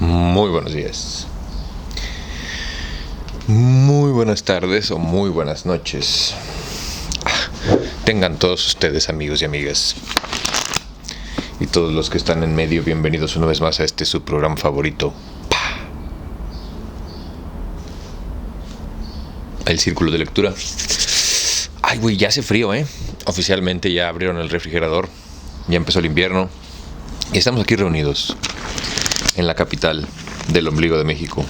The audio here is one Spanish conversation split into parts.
Muy buenos días, muy buenas tardes o muy buenas noches. Tengan todos ustedes, amigos y amigas, y todos los que están en medio, bienvenidos una vez más a este su programa favorito, El Círculo de Lectura. Ay, güey, ya hace frío, Oficialmente ya abrieron el refrigerador, ya empezó el invierno y estamos aquí reunidos en la capital del ombligo de México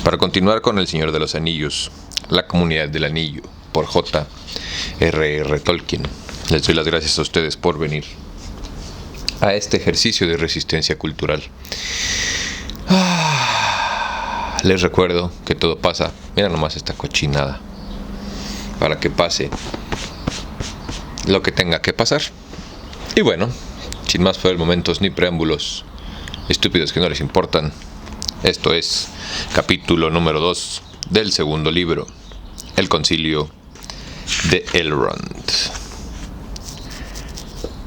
para continuar con El Señor de los Anillos, La Comunidad del Anillo, por J.R.R. Tolkien. Les doy las gracias a ustedes por venir a este ejercicio de resistencia cultural. Les recuerdo que todo pasa, mira nomás esta cochinada, para que pase lo que tenga que pasar. Y bueno, sin más momentos ni preámbulos estúpidos que no les importan, esto es capítulo número 2 del segundo libro, El Concilio de Elrond.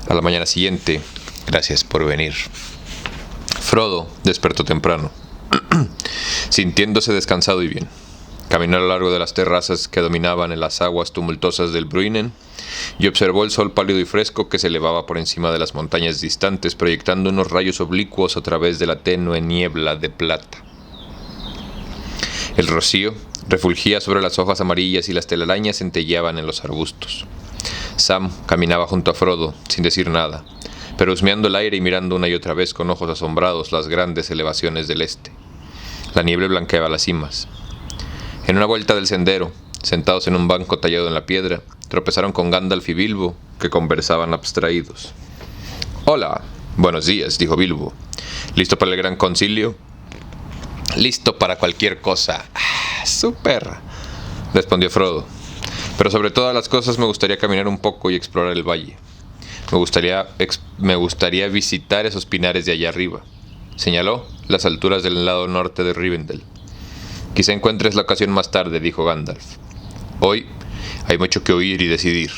A la mañana siguiente, gracias por venir, Frodo despertó temprano, sintiéndose descansado y bien. Caminó a lo largo de las terrazas que dominaban en las aguas tumultuosas del Bruinen y observó el sol pálido y fresco que se elevaba por encima de las montañas distantes, proyectando unos rayos oblicuos a través de la tenue niebla de plata. El rocío refulgía sobre las hojas amarillas y las telarañas centelleaban en los arbustos. Sam caminaba junto a Frodo, sin decir nada, pero husmeando el aire y mirando una y otra vez con ojos asombrados las grandes elevaciones del este. La niebla blanqueaba las cimas. En una vuelta del sendero, sentados en un banco tallado en la piedra, tropezaron con Gandalf y Bilbo, que conversaban abstraídos. «Hola, buenos días», dijo Bilbo. «¿Listo para el gran concilio?» «Listo para cualquier cosa». «Súper», respondió Frodo. «Pero sobre todas las cosas me gustaría caminar un poco y explorar el valle. Me gustaría visitar esos pinares de allá arriba», señaló las alturas del lado norte de Rivendell. «Quizá encuentres la ocasión más tarde», dijo Gandalf. «Hoy hay mucho que oír y decidir».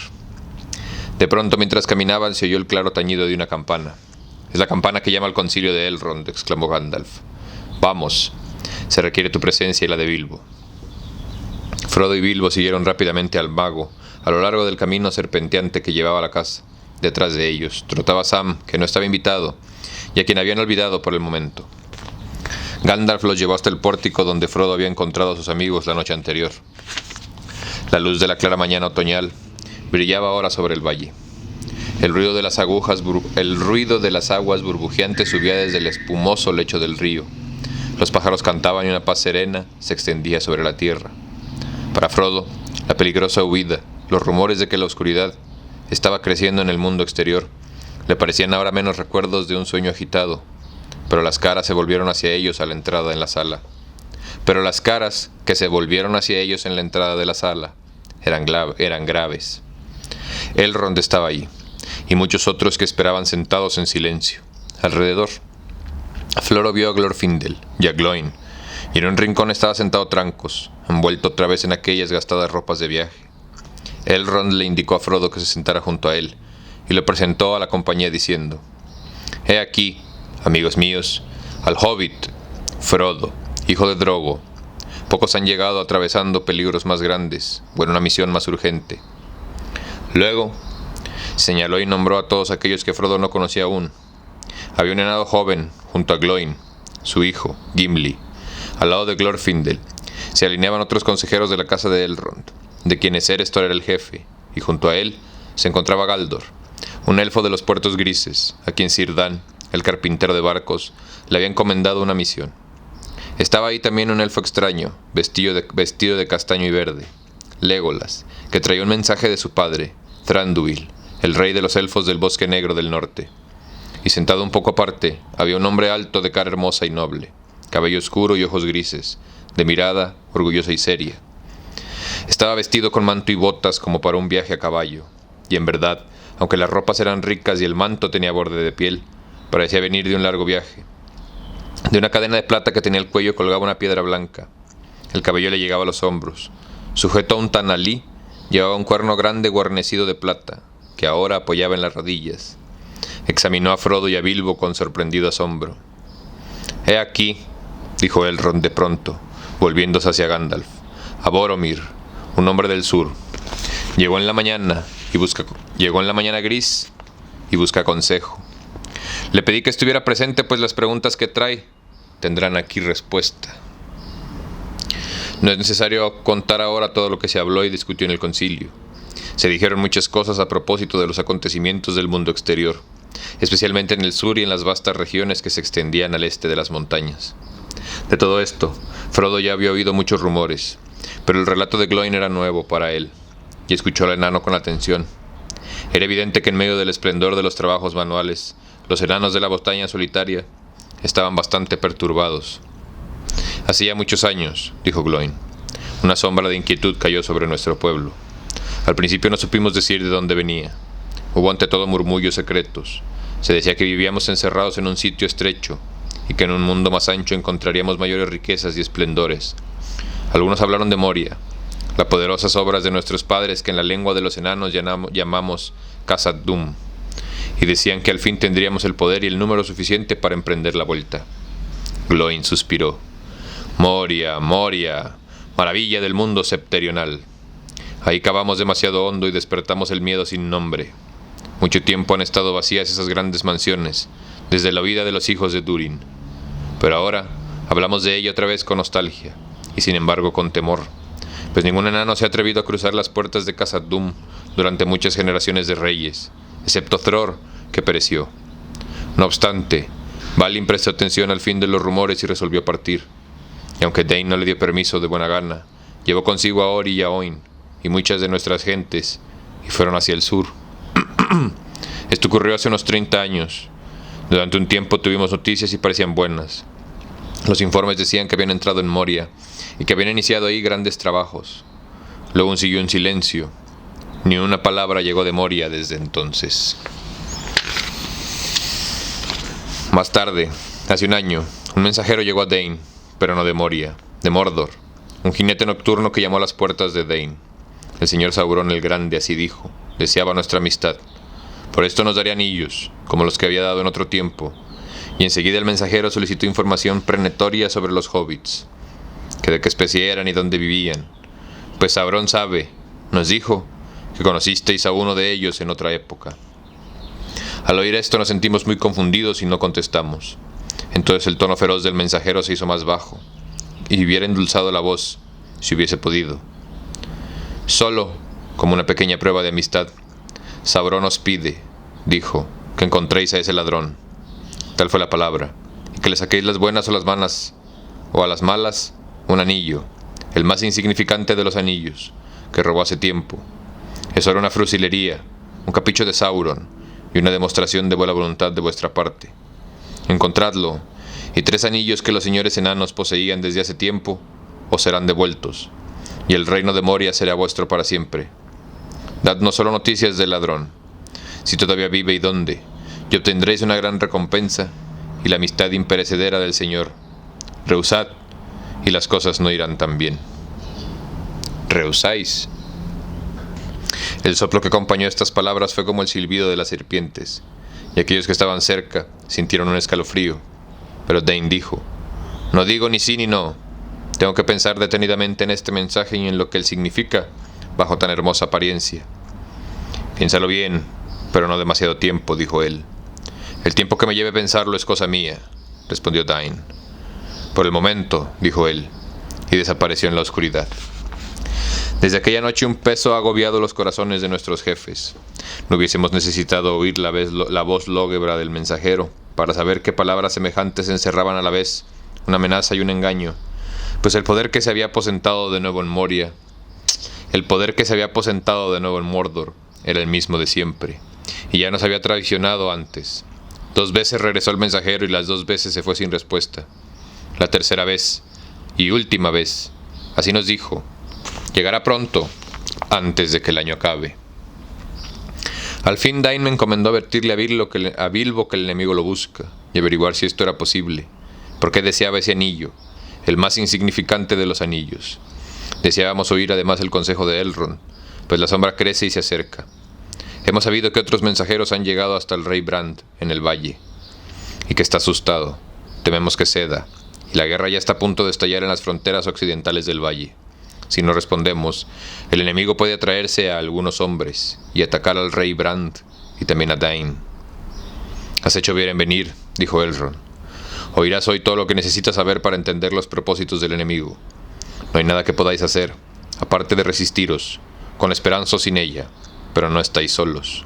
De pronto, mientras caminaban, se oyó el claro tañido de una campana. «Es la campana que llama al concilio de Elrond», exclamó Gandalf. «Vamos, se requiere tu presencia y la de Bilbo». Frodo y Bilbo siguieron rápidamente al mago a lo largo del camino serpenteante que llevaba a la casa. Detrás de ellos trotaba Sam, que no estaba invitado y a quien habían olvidado por el momento. Gandalf los llevó hasta el pórtico donde Frodo había encontrado a sus amigos la noche anterior. La luz de la clara mañana otoñal brillaba ahora sobre el valle. El ruido de las aguas burbujeantes subía desde el espumoso lecho del río. Los pájaros cantaban y una paz serena se extendía sobre la tierra. Para Frodo, la peligrosa huida, los rumores de que la oscuridad estaba creciendo en el mundo exterior, le parecían ahora menos recuerdos de un sueño agitado. Pero las caras que se volvieron hacia ellos en la entrada de la sala eran graves. Elrond estaba allí, y muchos otros que esperaban sentados en silencio. Alrededor, Frodo vio a Glorfindel y a Gloin, y en un rincón estaba sentado Trancos, envuelto otra vez en aquellas gastadas ropas de viaje. Elrond le indicó a Frodo que se sentara junto a él, y lo presentó a la compañía diciendo: «He aquí, amigos míos, al hobbit Frodo, hijo de Drogo. Pocos han llegado atravesando peligros más grandes o en una misión más urgente». Luego señaló y nombró a todos aquellos que Frodo no conocía aún. Había un enano joven junto a Gloin, su hijo, Gimli. Al lado de Glorfindel se alineaban otros consejeros de la casa de Elrond, de quienes Erestor era el jefe, y junto a él se encontraba Galdor, un elfo de los puertos grises, a quien Círdan, el carpintero de barcos, le había encomendado una misión. Estaba ahí también un elfo extraño, vestido de castaño y verde, Legolas, que traía un mensaje de su padre, Thranduil, el rey de los elfos del bosque negro del norte. Y sentado un poco aparte, había un hombre alto de cara hermosa y noble, cabello oscuro y ojos grises, de mirada orgullosa y seria. Estaba vestido con manto y botas como para un viaje a caballo, y en verdad, aunque las ropas eran ricas y el manto tenía borde de piel, parecía venir de un largo viaje. De una cadena de plata que tenía el cuello colgaba una piedra blanca. El cabello le llegaba a los hombros. Sujeto a un tanalí, llevaba un cuerno grande guarnecido de plata, que ahora apoyaba en las rodillas. Examinó a Frodo y a Bilbo con sorprendido asombro. He aquí, dijo Elrond de pronto, volviéndose hacia Gandalf, a Boromir, un hombre del sur. Llegó en la mañana gris y busca consejo. Le pedí que estuviera presente, pues las preguntas que trae tendrán aquí respuesta. No es necesario contar ahora todo lo que se habló y discutió en el concilio. Se dijeron muchas cosas a propósito de los acontecimientos del mundo exterior, especialmente en el sur y en las vastas regiones que se extendían al este de las montañas. De todo esto, Frodo ya había oído muchos rumores, pero el relato de Glóin era nuevo para él, y escuchó al enano con atención. Era evidente que en medio del esplendor de los trabajos manuales, los enanos de la montaña solitaria estaban bastante perturbados. Hacía muchos años, dijo Glóin, una sombra de inquietud cayó sobre nuestro pueblo. Al principio no supimos decir de dónde venía. Hubo ante todo murmullos secretos. Se decía que vivíamos encerrados en un sitio estrecho y que en un mundo más ancho encontraríamos mayores riquezas y esplendores. Algunos hablaron de Moria, las poderosas obras de nuestros padres que en la lengua de los enanos llamamos Khazad-dûm, y decían que al fin tendríamos el poder y el número suficiente para emprender la vuelta. Glóin suspiró. Moria, Moria, maravilla del mundo septentrional. Ahí cavamos demasiado hondo y despertamos el miedo sin nombre. Mucho tiempo han estado vacías esas grandes mansiones, desde la huida de los hijos de Durin. Pero ahora hablamos de ella otra vez con nostalgia, y sin embargo con temor, pues ningún enano se ha atrevido a cruzar las puertas de Khazad-dûm durante muchas generaciones de reyes, excepto Thror, que pereció. No obstante, Balin prestó atención al fin de los rumores y resolvió partir. Y aunque Dain no le dio permiso de buena gana, llevó consigo a Ori y a Oin, y muchas de nuestras gentes, y fueron hacia el sur. Esto ocurrió hace unos 30 años. Durante un tiempo tuvimos noticias y parecían buenas. Los informes decían que habían entrado en Moria y que habían iniciado ahí grandes trabajos. Luego siguió un silencio. Ni una palabra llegó de Moria desde entonces. Más tarde, hace un año, un mensajero llegó a Dain, pero no de Moria, de Mordor, un jinete nocturno que llamó a las puertas de Dain. El señor Sauron el Grande así dijo, deseaba nuestra amistad. Por esto nos daría anillos, como los que había dado en otro tiempo, y enseguida el mensajero solicitó información prenatoria sobre los hobbits, que de qué especie eran y dónde vivían, pues Sauron sabe, nos dijo, que conocisteis a uno de ellos en otra época. Al oír esto nos sentimos muy confundidos y no contestamos. Entonces el tono feroz del mensajero se hizo más bajo, y hubiera endulzado la voz, si hubiese podido. Solo, como una pequeña prueba de amistad, Sauron os pide, dijo, que encontréis a ese ladrón. Tal fue la palabra, y que le saquéis las buenas o las malas, o a las malas, un anillo, el más insignificante de los anillos, que robó hace tiempo. Eso era una fusilería, un capricho de Sauron, y una demostración de buena voluntad de vuestra parte. Encontradlo, y 3 anillos que los señores enanos poseían desde hace tiempo, os serán devueltos, y el reino de Moria será vuestro para siempre. Dadnos solo noticias del ladrón, si todavía vive y dónde, y obtendréis una gran recompensa y la amistad imperecedera del Señor. Rehusad, y las cosas no irán tan bien. ¿Rehusáis? El soplo que acompañó estas palabras fue como el silbido de las serpientes, y aquellos que estaban cerca sintieron un escalofrío. Pero Dain dijo, no digo ni sí ni no. Tengo que pensar detenidamente en este mensaje y en lo que él significa bajo tan hermosa apariencia. Piénsalo bien, pero no demasiado tiempo, dijo él. El tiempo que me lleve pensarlo es cosa mía, respondió Dain. Por el momento, dijo él, y desapareció en la oscuridad. Desde aquella noche un peso ha agobiado los corazones de nuestros jefes. No hubiésemos necesitado oír la voz lóguebra del mensajero para saber qué palabras semejantes encerraban a la vez una amenaza y un engaño, pues el poder que se había aposentado de nuevo en Moria, el poder que se había aposentado de nuevo en Mordor, era el mismo de siempre, y ya nos había traicionado antes. 2 veces regresó el mensajero y las 2 veces se fue sin respuesta. La tercera vez, y última vez, así nos dijo, llegará pronto, antes de que el año acabe. Al fin Dain me encomendó advertirle a Bilbo que el enemigo lo busca, y averiguar si esto era posible, porque deseaba ese anillo, el más insignificante de los anillos. Deseábamos oír además el consejo de Elrond, pues la sombra crece y se acerca. Hemos sabido que otros mensajeros han llegado hasta el rey Brand, en el valle, y que está asustado. Tememos que ceda, y la guerra ya está a punto de estallar en las fronteras occidentales del valle. Si no respondemos, el enemigo puede atraerse a algunos hombres y atacar al rey Brand y también a Dain. Has hecho bien en venir, dijo Elrond. Oirás hoy todo lo que necesitas saber para entender los propósitos del enemigo. No hay nada que podáis hacer, aparte de resistiros, con esperanza o sin ella, pero no estáis solos.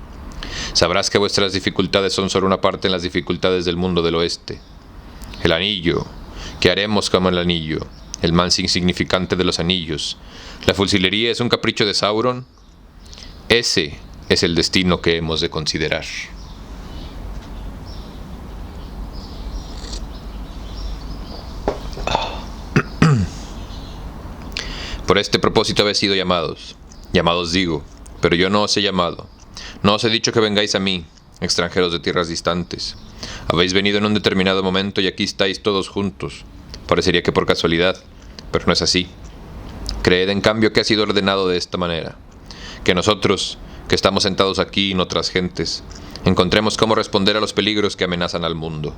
Sabrás que vuestras dificultades son solo una parte en las dificultades del mundo del oeste. El anillo, ¿qué haremos con el anillo? El más insignificante de los anillos. ¿La fusilería es un capricho de Sauron? Ese es el destino que hemos de considerar. Por este propósito habéis sido llamados. Llamados digo, pero yo no os he llamado. No os he dicho que vengáis a mí, extranjeros de tierras distantes. Habéis venido en un determinado momento y aquí estáis todos juntos. Parecería que por casualidad, pero no es así. Creed en cambio que ha sido ordenado de esta manera. Que nosotros, que estamos sentados aquí y no otras gentes, encontremos cómo responder a los peligros que amenazan al mundo.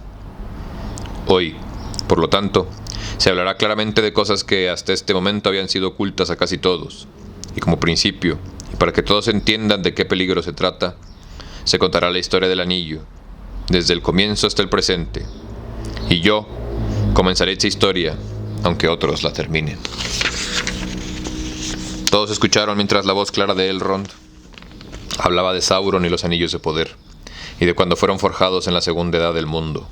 Hoy, por lo tanto, se hablará claramente de cosas que hasta este momento habían sido ocultas a casi todos, y como principio, y para que todos entiendan de qué peligro se trata, se contará la historia del anillo, desde el comienzo hasta el presente, y yo comenzaré esta historia, aunque otros la terminen. Todos escucharon mientras la voz clara de Elrond hablaba de Sauron y los anillos de poder, y de cuando fueron forjados en la segunda edad del mundo,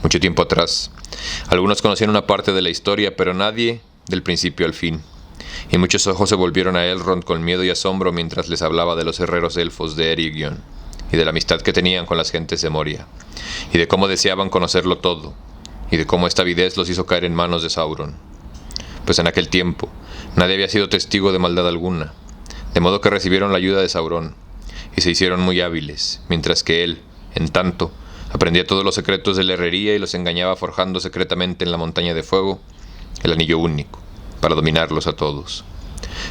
mucho tiempo atrás. Algunos conocían una parte de la historia, pero nadie del principio al fin, y muchos ojos se volvieron a Elrond con miedo y asombro mientras les hablaba de los herreros elfos de Eregion, y de la amistad que tenían con las gentes de Moria, y de cómo deseaban conocerlo todo, y de cómo esta avidez los hizo caer en manos de Sauron. Pues en aquel tiempo nadie había sido testigo de maldad alguna, de modo que recibieron la ayuda de Sauron, y se hicieron muy hábiles, mientras que él, en tanto, aprendía todos los secretos de la herrería y los engañaba forjando secretamente en la montaña de fuego el anillo único, para dominarlos a todos.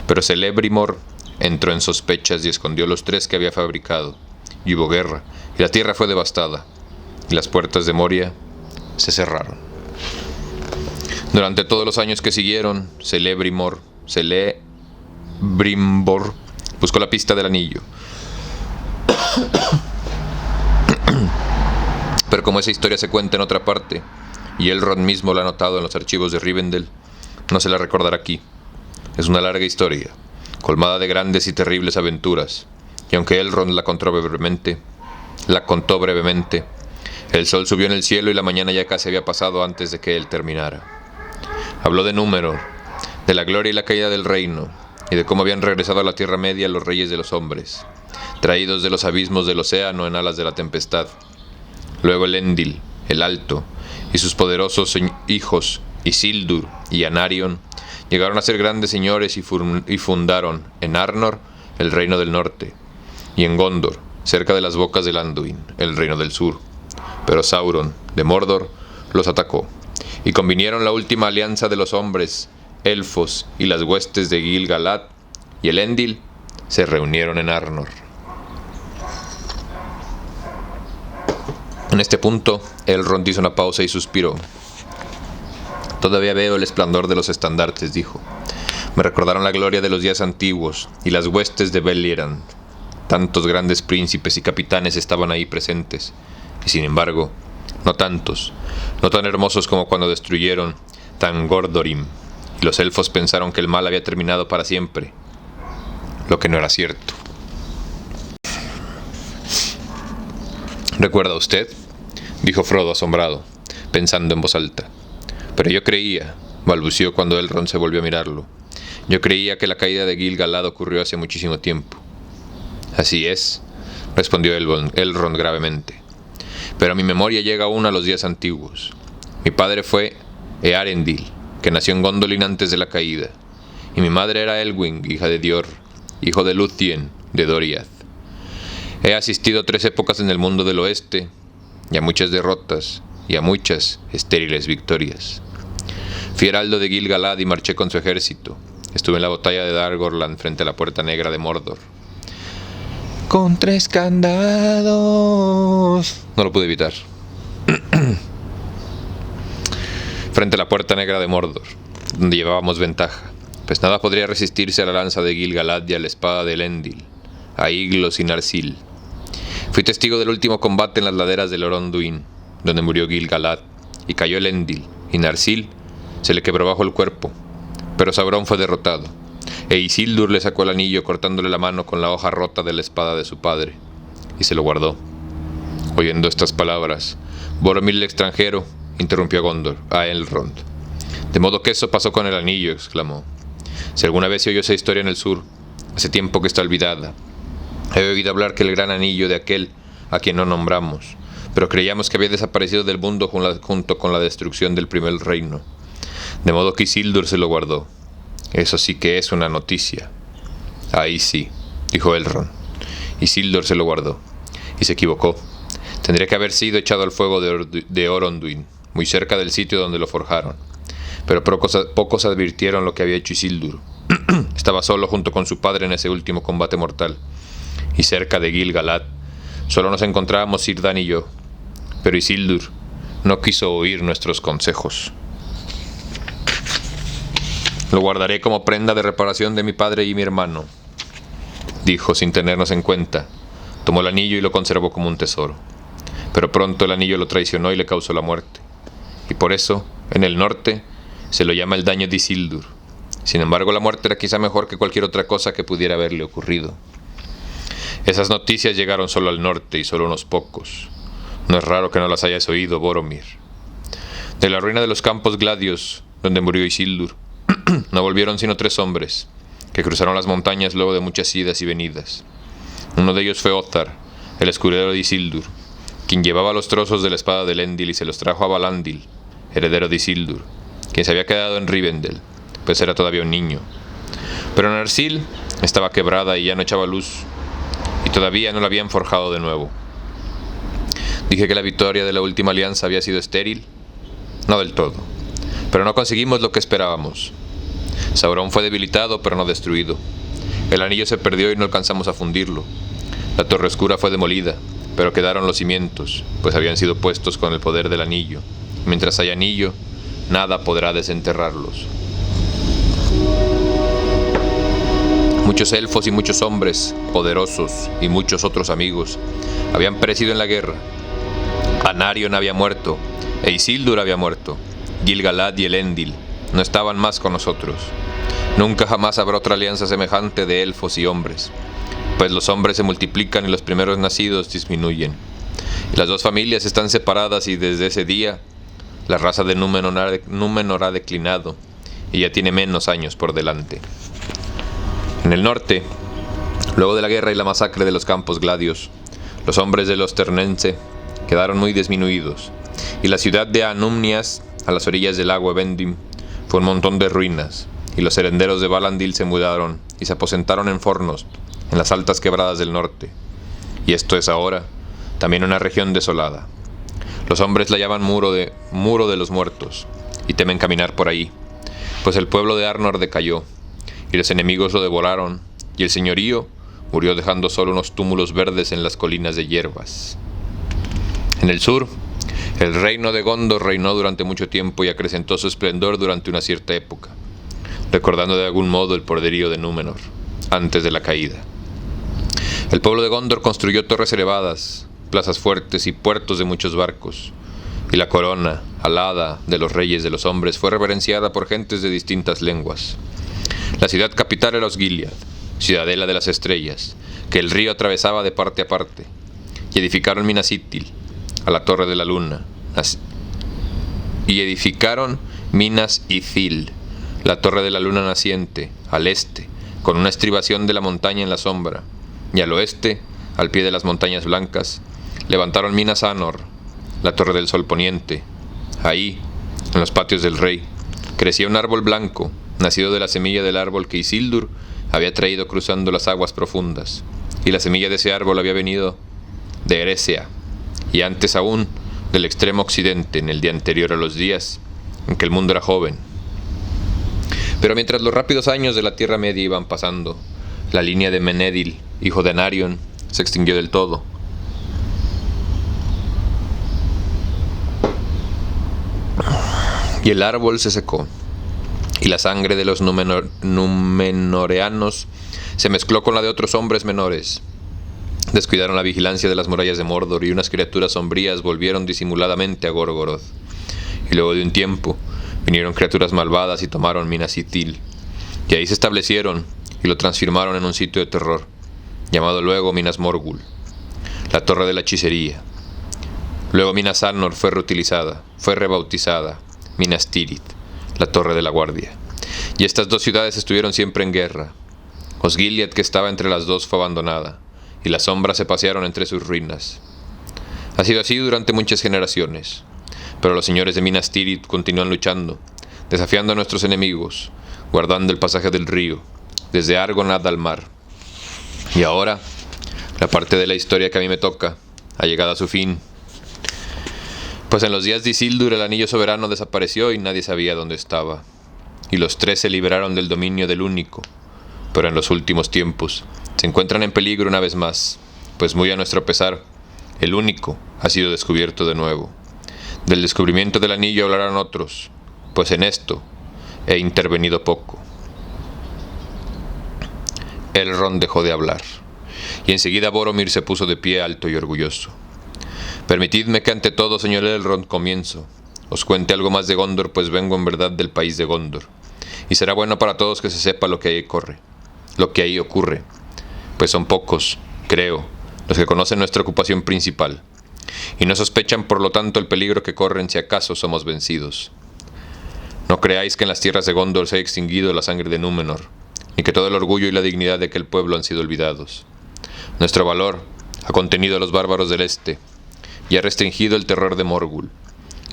Pero Celebrimbor entró en sospechas y escondió los 3 que había fabricado, y hubo guerra, y la tierra fue devastada, y las puertas de Moria se cerraron. Durante todos los años que siguieron, Celebrimbor buscó la pista del anillo. Pero como esa historia se cuenta en otra parte, y Elrond mismo la ha anotado en los archivos de Rivendell, no se la recordará aquí. Es una larga historia, colmada de grandes y terribles aventuras, y aunque Elrond la contó brevemente, el sol subió en el cielo y la mañana ya casi había pasado antes de que él terminara. Habló de Númenor, de la gloria y la caída del reino, y de cómo habían regresado a la Tierra Media los reyes de los hombres, traídos de los abismos del océano en alas de la tempestad. Luego Elendil, el Alto, y sus poderosos hijos, Isildur y Anarion, llegaron a ser grandes señores y fundaron en Arnor el reino del norte, y en Gondor, cerca de las bocas del Anduin, el reino del sur. Pero Sauron, de Mordor, los atacó, y convinieron la última alianza de los hombres, elfos y las huestes de Gil-galad, y Elendil se reunieron en Arnor. En este punto, Elrond hizo una pausa y suspiró. Todavía veo el esplendor de los estandartes, dijo. Me recordaron la gloria de los días antiguos y las huestes de Beleriand. Tantos grandes príncipes y capitanes estaban ahí presentes, y sin embargo, no tantos, no tan hermosos como cuando destruyeron Tangordorim, y los elfos pensaron que el mal había terminado para siempre, lo que no era cierto. ¿Recuerda usted?, dijo Frodo asombrado, pensando en voz alta. Pero yo creía, balbuceó cuando Elrond se volvió a mirarlo. Yo creía que la caída de Gil-galad ocurrió hace muchísimo tiempo. Así es, respondió Elrond gravemente. Pero mi memoria llega aún a los días antiguos. Mi padre fue Earendil, que nació en Gondolin antes de la caída, y mi madre era Elwing, hija de Dior, hijo de Lúthien, de Doriath. He asistido a 3 épocas en el mundo del oeste, y a muchas derrotas, y a muchas estériles victorias. Fui heraldo de Gil-galad y marché con su ejército. Estuve en la batalla de Dagorland frente a la Puerta Negra de Mordor. Con 3 candados. No lo pude evitar. frente a la puerta negra de Mordor, donde llevábamos ventaja, pues nada podría resistirse a la lanza de Gil-galad y a la espada de Elendil, a Iglos y Narsil. Fui testigo del último combate en las laderas del Oronduin, donde murió Gil-galad, y cayó Elendil, y Narsil se le quebró bajo el cuerpo, pero Sauron fue derrotado, e Isildur le sacó el anillo cortándole la mano con la hoja rota de la espada de su padre, y se lo guardó. Oyendo estas palabras, Boromir el extranjero interrumpió a Elrond. «De modo que eso pasó con el anillo», exclamó. «Si alguna vez se oyó esa historia en el sur, hace tiempo que está olvidada. He oído hablar que el gran anillo de aquel a quien no nombramos, pero creíamos que había desaparecido del mundo junto con la destrucción del primer reino. De modo que Isildur se lo guardó. Eso sí que es una noticia». «Ahí sí», dijo Elrond. «Isildur se lo guardó. Y se equivocó. Tendría que haber sido echado al fuego de Oronduin, muy cerca del sitio donde lo forjaron. Pero pocos advirtieron lo que había hecho Isildur. Estaba solo junto con su padre en ese último combate mortal. Y cerca de Gil-galad solo nos encontrábamos Círdan y yo. Pero Isildur no quiso oír nuestros consejos. Lo guardaré como prenda de reparación de mi padre y mi hermano», dijo sin tenernos en cuenta. Tomó el anillo y lo conservó como un tesoro. Pero pronto el anillo lo traicionó y le causó la muerte. Y por eso, en el norte, se lo llama el daño de Isildur. Sin embargo, la muerte era quizá mejor que cualquier otra cosa que pudiera haberle ocurrido. Esas noticias llegaron solo al norte y solo unos pocos. No es raro que no las hayas oído, Boromir. De la ruina de los campos gladios, donde murió Isildur, no volvieron sino 3 hombres, que cruzaron las montañas luego de muchas idas y venidas. Uno de ellos fue Othar, el escudero de Isildur, quien llevaba los trozos de la espada de Elendil y se los trajo a Valandil, heredero de Isildur, quien se había quedado en Rivendell, pues era todavía un niño. Pero Narsil estaba quebrada y ya no echaba luz, y todavía no la habían forjado de nuevo. Dije que la victoria de la última alianza había sido estéril. No del todo, pero no conseguimos lo que esperábamos. Sauron fue debilitado, pero no destruido. El anillo se perdió y no alcanzamos a fundirlo. La torre oscura fue demolida, pero quedaron los cimientos, pues habían sido puestos con el poder del anillo. Mientras haya anillo, nada podrá desenterrarlos. Muchos elfos y muchos hombres poderosos y muchos otros amigos habían perecido en la guerra. Anarion había muerto, e Isildur había muerto. Gil-galad y Elendil no estaban más con nosotros. Nunca jamás habrá otra alianza semejante de elfos y hombres, pues los hombres se multiplican y los primeros nacidos disminuyen. Y las 2 familias están separadas y desde ese día la raza de Númenor ha declinado y ya tiene menos años por delante. En el norte, luego de la guerra y la masacre de los campos gladios, los hombres de los Ternense quedaron muy disminuidos, y la ciudad de Anumnias, a las orillas del lago Evendim, fue un montón de ruinas, y los herenderos de Valandil se mudaron y se aposentaron en Fornost, en las altas quebradas del norte. Y esto es ahora también una región desolada. Los hombres la llaman muro de los muertos, y temen caminar por ahí, pues el pueblo de Arnor decayó, y los enemigos lo devoraron, y el señorío murió dejando solo unos túmulos verdes en las colinas de hierbas. En el sur, el reino de Gondor reinó durante mucho tiempo y acrecentó su esplendor durante una cierta época, recordando de algún modo el poderío de Númenor, antes de la caída. El pueblo de Gondor construyó torres elevadas, plazas fuertes y puertos de muchos barcos, y la corona, alada de los reyes de los hombres, fue reverenciada por gentes de distintas lenguas. La ciudad capital era Osgiliath, ciudadela de las estrellas, que el río atravesaba de parte a parte, y edificaron Minas Ithil, a la torre de la luna, la torre de la luna naciente, al este, con una estribación de la montaña en la sombra, y al oeste, al pie de las montañas blancas, levantaron Minas Anor, la torre del sol poniente. Ahí, en los patios del rey, crecía un árbol blanco, nacido de la semilla del árbol que Isildur había traído cruzando las aguas profundas, y la semilla de ese árbol había venido de Eresea, y antes aún del extremo occidente, en el día anterior a los días en que el mundo era joven. Pero mientras los rápidos años de la Tierra Media iban pasando, la línea de Menedil, hijo de Anarion, se extinguió del todo. Y el árbol se secó, y la sangre de los númenoreanos se mezcló con la de otros hombres menores. Descuidaron la vigilancia de las murallas de Mordor, y unas criaturas sombrías volvieron disimuladamente a Gorgoroth. Y luego de un tiempo vinieron criaturas malvadas y tomaron Minas Ithil, y ahí se establecieron y lo transformaron en un sitio de terror, llamado luego Minas Morgul, la torre de la hechicería. Luego Minas Anor fue rebautizada Minas Tirith, la torre de la guardia. Y estas dos ciudades estuvieron siempre en guerra. Osgiliath, que estaba entre las dos, fue abandonada, y las sombras se pasearon entre sus ruinas. Ha sido así durante muchas generaciones, pero los señores de Minas Tirith continúan luchando, desafiando a nuestros enemigos, guardando el pasaje del río, desde Argonath al mar. Y ahora, la parte de la historia que a mí me toca ha llegado a su fin. Pues en los días de Isildur el anillo soberano desapareció y nadie sabía dónde estaba. Y los tres se liberaron del dominio del único, pero en los últimos tiempos se encuentran en peligro una vez más, pues muy a nuestro pesar, el único ha sido descubierto de nuevo. Del descubrimiento del anillo hablarán otros, pues en esto he intervenido poco. Elrond dejó de hablar, y enseguida Boromir se puso de pie alto y orgulloso. Permitidme que ante todo, señor Elrond, comienzo. Os cuente algo más de Gondor, pues vengo en verdad del país de Gondor, y será bueno para todos que se sepa lo que ahí ocurre, pues son pocos, creo, los que conocen nuestra ocupación principal, y no sospechan por lo tanto el peligro que corren si acaso somos vencidos. No creáis que en las tierras de Gondor se ha extinguido la sangre de Númenor, ni que todo el orgullo y la dignidad de aquel pueblo han sido olvidados. Nuestro valor ha contenido a los bárbaros del este, y ha restringido el terror de Morgul,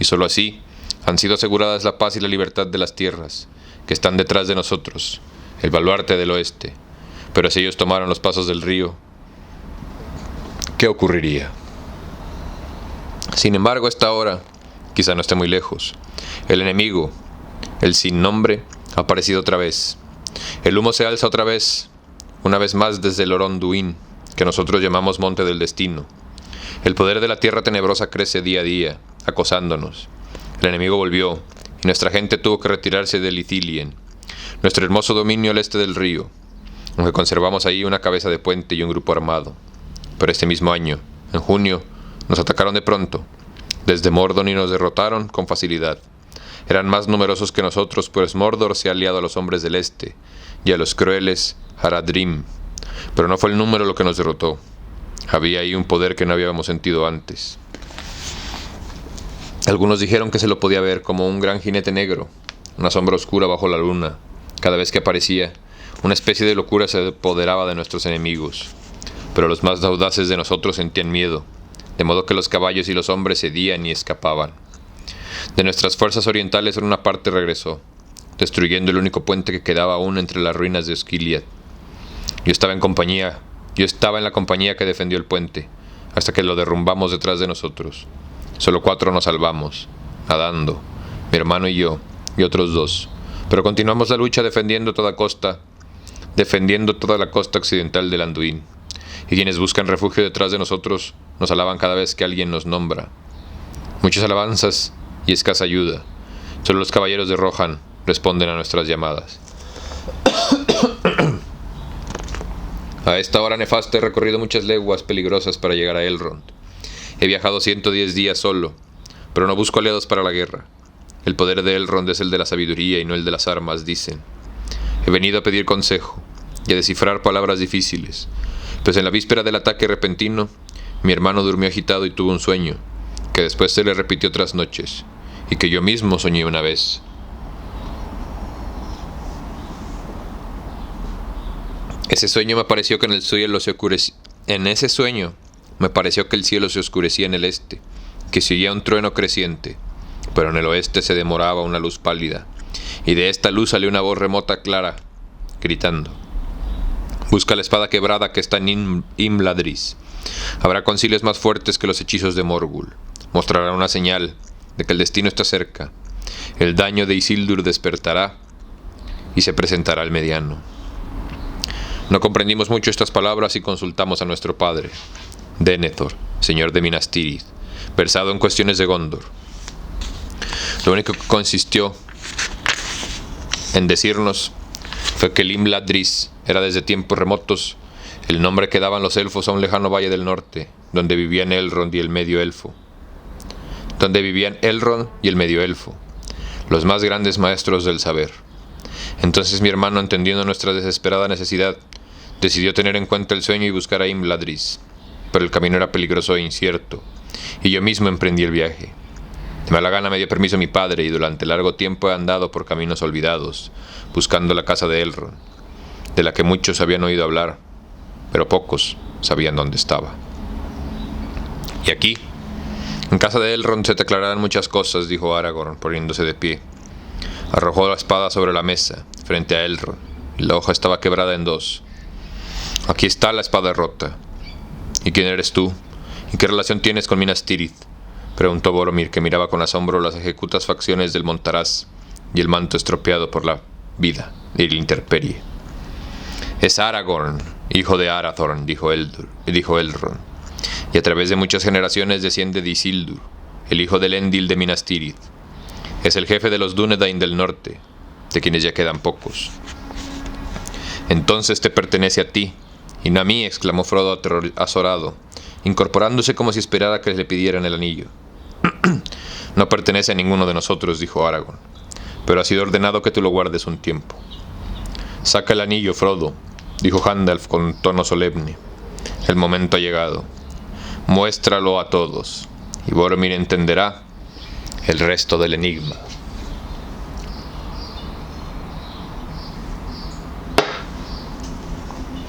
y sólo así han sido aseguradas la paz y la libertad de las tierras, que están detrás de nosotros, el baluarte del oeste. Pero si ellos tomaran los pasos del río, ¿qué ocurriría? Sin embargo, a esta hora, quizá no esté muy lejos, el enemigo, el sin nombre, ha aparecido otra vez. El humo se alza otra vez, una vez más desde el Oronduin, que nosotros llamamos Monte del Destino. El poder de la tierra tenebrosa crece día a día, acosándonos. El enemigo volvió, y nuestra gente tuvo que retirarse de Ithilien, nuestro hermoso dominio al este del río, aunque conservamos ahí una cabeza de puente y un grupo armado. Pero este mismo año, en junio, nos atacaron de pronto, desde Mordor, y nos derrotaron con facilidad. Eran más numerosos que nosotros, pues Mordor se ha aliado a los hombres del este y a los crueles Haradrim. Pero no fue el número lo que nos derrotó. Había ahí un poder que no habíamos sentido antes. Algunos dijeron que se lo podía ver como un gran jinete negro, una sombra oscura bajo la luna. Cada vez que aparecía, una especie de locura se apoderaba de nuestros enemigos. Pero los más audaces de nosotros sentían miedo, de modo que los caballos y los hombres cedían y escapaban. De nuestras fuerzas orientales una parte regresó, destruyendo el único puente que quedaba aún entre las ruinas de Osgiliath. Yo estaba en la compañía que defendió el puente, hasta que lo derrumbamos detrás de nosotros. Solo 4 nos salvamos, nadando, mi hermano y yo, y otros 2. Pero continuamos la lucha defendiendo toda la costa occidental del Anduin. Y quienes buscan refugio detrás de nosotros nos alaban cada vez que alguien nos nombra. Muchas alabanzas y escasa ayuda. Solo los caballeros de Rohan responden a nuestras llamadas. A esta hora nefasta he recorrido muchas leguas peligrosas para llegar a Elrond. He viajado 110 días solo, pero no busco aliados para la guerra. El poder de Elrond es el de la sabiduría y no el de las armas, dicen. He venido a pedir consejo y a descifrar palabras difíciles, pues en la víspera del ataque repentino, mi hermano durmió agitado y tuvo un sueño, que después se le repitió otras noches, y que yo mismo soñé una vez. En ese sueño me pareció que el cielo se oscurecía en el este, que se oía un trueno creciente, pero en el oeste se demoraba una luz pálida, y de esta luz salió una voz remota clara, gritando: «Busca la espada quebrada que está en Imladris. Habrá concilios más fuertes que los hechizos de Morgul. Mostrará una señal de que el destino está cerca. El daño de Isildur despertará y se presentará al mediano». No comprendimos mucho estas palabras y consultamos a nuestro padre, Denethor, señor de Minas Tirith, versado en cuestiones de Gondor. Lo único que consistió en decirnos fue que Imladris era desde tiempos remotos el nombre que daban los elfos a un lejano valle del norte, donde vivían Elrond y el medio elfo. Los más grandes maestros del saber. Entonces mi hermano, entendiendo nuestra desesperada necesidad, decidió tener en cuenta el sueño y buscar a Imladris, pero el camino era peligroso e incierto, y yo mismo emprendí el viaje. De mala gana me dio permiso mi padre, y durante largo tiempo he andado por caminos olvidados, buscando la casa de Elrond, de la que muchos habían oído hablar, pero pocos sabían dónde estaba. Y aquí, en casa de Elrond, se te aclararán muchas cosas, dijo Aragorn, poniéndose de pie. Arrojó la espada sobre la mesa, frente a Elrond, y la hoja estaba quebrada en dos. Aquí está la espada rota. ¿Y quién eres tú? ¿Y qué relación tienes con Minas Tirith?, preguntó Boromir, que miraba con asombro las ejecutas facciones del montaraz y el manto estropeado por la vida y la intemperie. Es Aragorn, hijo de Arathorn, dijo Elrond, y a través de muchas generaciones desciende de Isildur, el hijo de Elendil de Minas Tirith. Es el jefe de los Dúnedain del norte, de quienes ya quedan pocos. Entonces te pertenece a ti, y no a mí, exclamó Frodo azorado, incorporándose como si esperara que le pidieran el anillo. No pertenece a ninguno de nosotros, dijo Aragorn, pero ha sido ordenado que tú lo guardes un tiempo. Saca el anillo, Frodo, dijo Gandalf con tono solemne. El momento ha llegado. Muéstralo a todos, y Boromir entenderá el resto del enigma.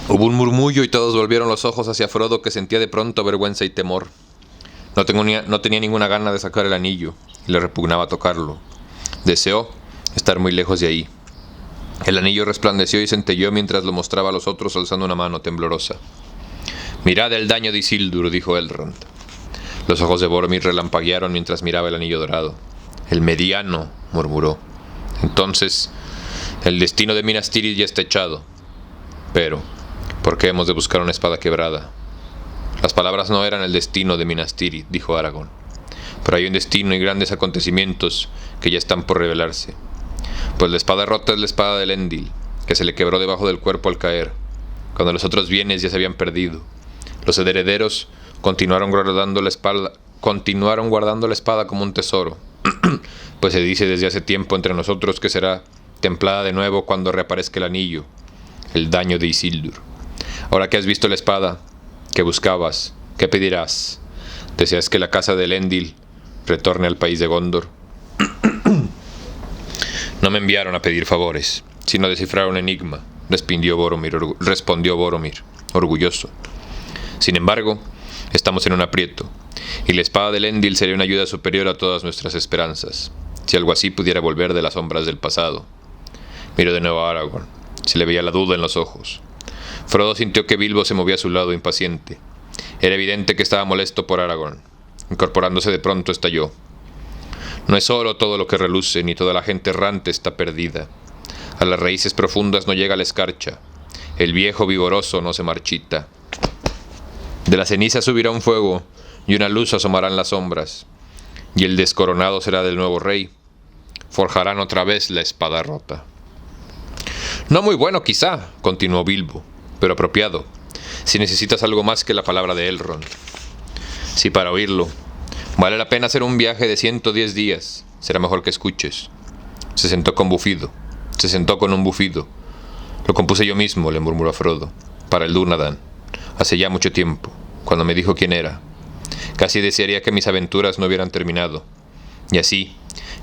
Hubo un murmullo y todos volvieron los ojos hacia Frodo, que sentía de pronto vergüenza y temor. No tenía ninguna gana de sacar el anillo, y le repugnaba tocarlo. Deseó estar muy lejos de ahí. El anillo resplandeció y centelleó mientras lo mostraba a los otros, alzando una mano temblorosa. «Mirad el daño de Isildur», dijo Elrond. Los ojos de Boromir relampaguearon mientras miraba el anillo dorado. «El mediano», murmuró. «Entonces, el destino de Minas Tirith ya está echado. Pero, ¿por qué hemos de buscar una espada quebrada?» «Las palabras no eran el destino de Minas Tirith», dijo Aragorn. «Pero hay un destino y grandes acontecimientos que ya están por revelarse. Pues la espada rota es la espada de Elendil, que se le quebró debajo del cuerpo al caer, cuando los otros bienes ya se habían perdido. Los herederos continuaron guardando la espada como un tesoro, pues se dice desde hace tiempo entre nosotros que será templada de nuevo cuando reaparezca el anillo, el daño de Isildur. Ahora que has visto la espada que buscabas, ¿qué pedirás? ¿Deseas que la casa de Elendil retorne al país de Gondor?» «No me enviaron a pedir favores, sino a descifrar un enigma», respondió Boromir, orgulloso. «Sin embargo, estamos en un aprieto, y la espada de Elendil sería una ayuda superior a todas nuestras esperanzas, si algo así pudiera volver de las sombras del pasado». Miró de nuevo a Aragorn. Se le veía la duda en los ojos. Frodo sintió que Bilbo se movía a su lado, impaciente. Era evidente que estaba molesto por Aragorn. Incorporándose de pronto, estalló. «No es oro todo lo que reluce, ni toda la gente errante está perdida. A las raíces profundas no llega la escarcha. El viejo vigoroso no se marchita. De la ceniza subirá un fuego, y una luz asomará en las sombras. Y el descoronado será del nuevo rey. Forjarán otra vez la espada rota». «No muy bueno, quizá», continuó Bilbo, «pero apropiado, si necesitas algo más que la palabra de Elrond. Si para oírlo vale la pena hacer un viaje de 110 días, será mejor que escuches». Se sentó con un bufido. «Lo compuse yo mismo», le murmuró a Frodo, «para el Dúnadan, hace ya mucho tiempo, cuando me dijo quién era. Casi desearía que mis aventuras no hubieran terminado, y así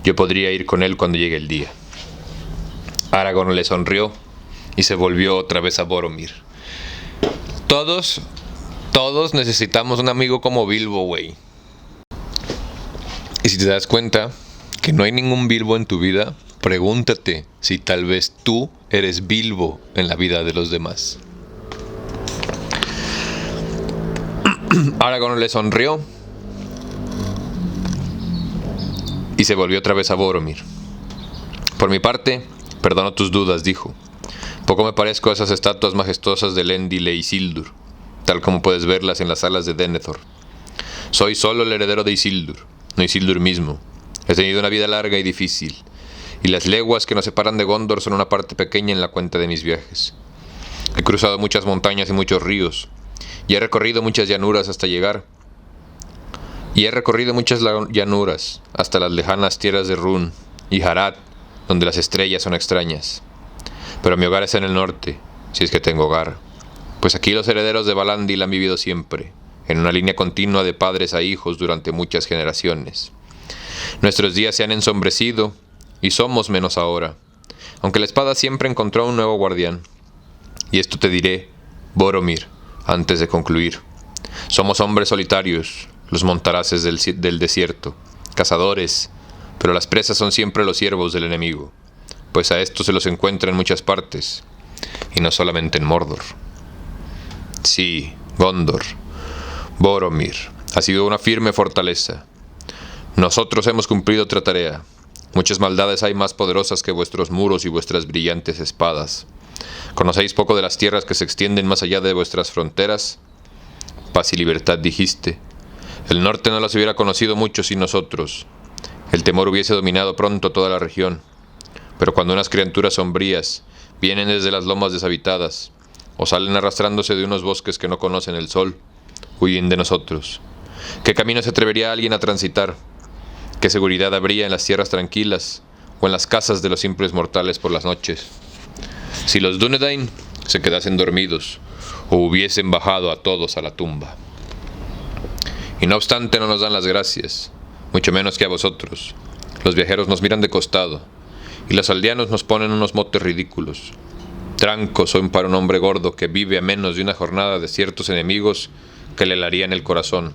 yo podría ir con él cuando llegue el día». Aragorn le sonrió y se volvió otra vez a Boromir. Todos necesitamos un amigo como Bilbo, güey. Y si te das cuenta que no hay ningún Bilbo en tu vida, pregúntate si tal vez tú eres Bilbo en la vida de los demás. Aragorn le sonrió y se volvió otra vez a Boromir. «Por mi parte, perdono tus dudas», dijo. «Poco me parezco a esas estatuas majestuosas de Elendil e Isildur, tal como puedes verlas en las salas de Denethor. Soy solo el heredero de Isildur, no Isildur mismo, He tenido una vida larga y difícil, y las leguas que nos separan de Gondor son una parte pequeña en la cuenta de mis viajes. He cruzado muchas montañas y muchos ríos, y he recorrido muchas llanuras hasta las lejanas tierras de Rún y Harad, donde las estrellas son extrañas. Pero mi hogar está en el norte, si es que tengo hogar, pues aquí los herederos de Valandil han vivido siempre, en una línea continua de padres a hijos durante muchas generaciones. Nuestros días se han ensombrecido y somos menos ahora, aunque la espada siempre encontró un nuevo guardián. Y esto te diré, Boromir, antes de concluir. Somos hombres solitarios, los montaraces del desierto, cazadores, pero las presas son siempre los siervos del enemigo, pues a estos se los encuentra en muchas partes, y no solamente en Mordor. Sí, Gondor, Boromir, ha sido una firme fortaleza. Nosotros hemos cumplido otra tarea. Muchas maldades hay más poderosas que vuestros muros y vuestras brillantes espadas. ¿Conocéis poco de las tierras que se extienden más allá de vuestras fronteras? Paz y libertad dijiste. El norte no las hubiera conocido mucho sin nosotros. El temor hubiese dominado pronto toda la región. Pero cuando unas criaturas sombrías vienen desde las lomas deshabitadas, o salen arrastrándose de unos bosques que no conocen el sol, huyen de nosotros. ¿Qué camino se atrevería alguien a transitar? ¿Qué seguridad habría en las tierras tranquilas o en las casas de los simples mortales por las noches? Si los Dúnedain se quedasen dormidos o hubiesen bajado a todos a la tumba. Y no obstante no nos dan las gracias, mucho menos que a vosotros. Los viajeros nos miran de costado y los aldeanos nos ponen unos motes ridículos. Trancos son para un hombre gordo que vive a menos de una jornada de ciertos enemigos que le helarían el corazón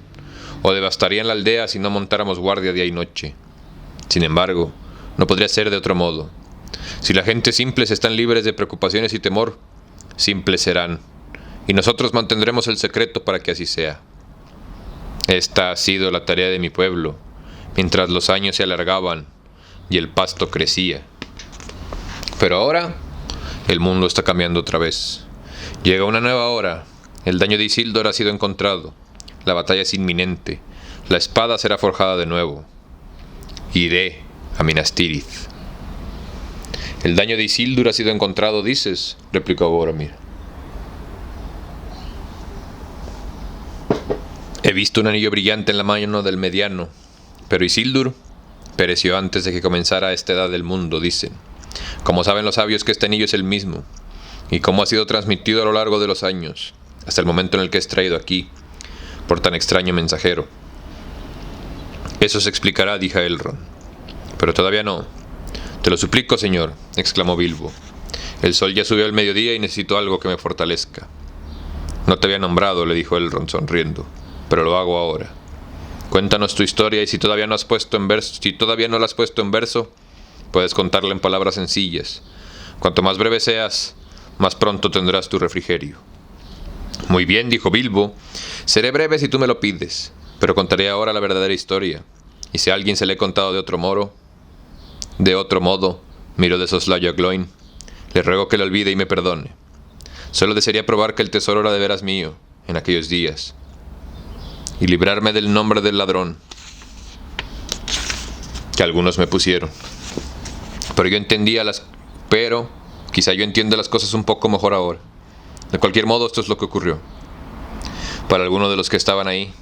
o devastarían la aldea si no montáramos guardia día y noche. Sin embargo, no podría ser de otro modo. Si la gente simples están libres de preocupaciones y temor, simples serán, y nosotros mantendremos el secreto para que así sea. Esta ha sido la tarea de mi pueblo, mientras los años se alargaban y el pasto crecía. Pero ahora, el mundo está cambiando otra vez. Llega una nueva hora, el daño de Isildur ha sido encontrado. La batalla es inminente. La espada será forjada de nuevo. Iré a Minas Tirith. El daño de Isildur ha sido encontrado, dices, replicó Boromir. He visto un anillo brillante en la mano del mediano, pero Isildur pereció antes de que comenzara esta edad del mundo, dicen. Como saben los sabios que este anillo es el mismo, y cómo ha sido transmitido a lo largo de los años, hasta el momento en el que es traído aquí, por tan extraño mensajero. Eso se explicará, dijo Elrond. Pero todavía no. Te lo suplico, señor, exclamó Bilbo. El sol ya subió al mediodía y necesito algo que me fortalezca. No te había nombrado, le dijo Elrond sonriendo, pero lo hago ahora. Cuéntanos tu historia y si todavía no la has puesto en verso, puedes contarla en palabras sencillas. Cuanto más breve seas, más pronto tendrás tu refrigerio. Muy bien, dijo Bilbo, seré breve si tú me lo pides, pero contaré ahora la verdadera historia, y si a alguien se le he contado de otro modo, miró de soslayo a Gloin, le ruego que lo olvide y me perdone. Solo desearía probar que el tesoro era de veras mío, en aquellos días, y librarme del nombre del ladrón que algunos me pusieron. Pero quizá yo entienda las cosas un poco mejor ahora. De cualquier modo, esto es lo que ocurrió. Para algunos de los que estaban ahí,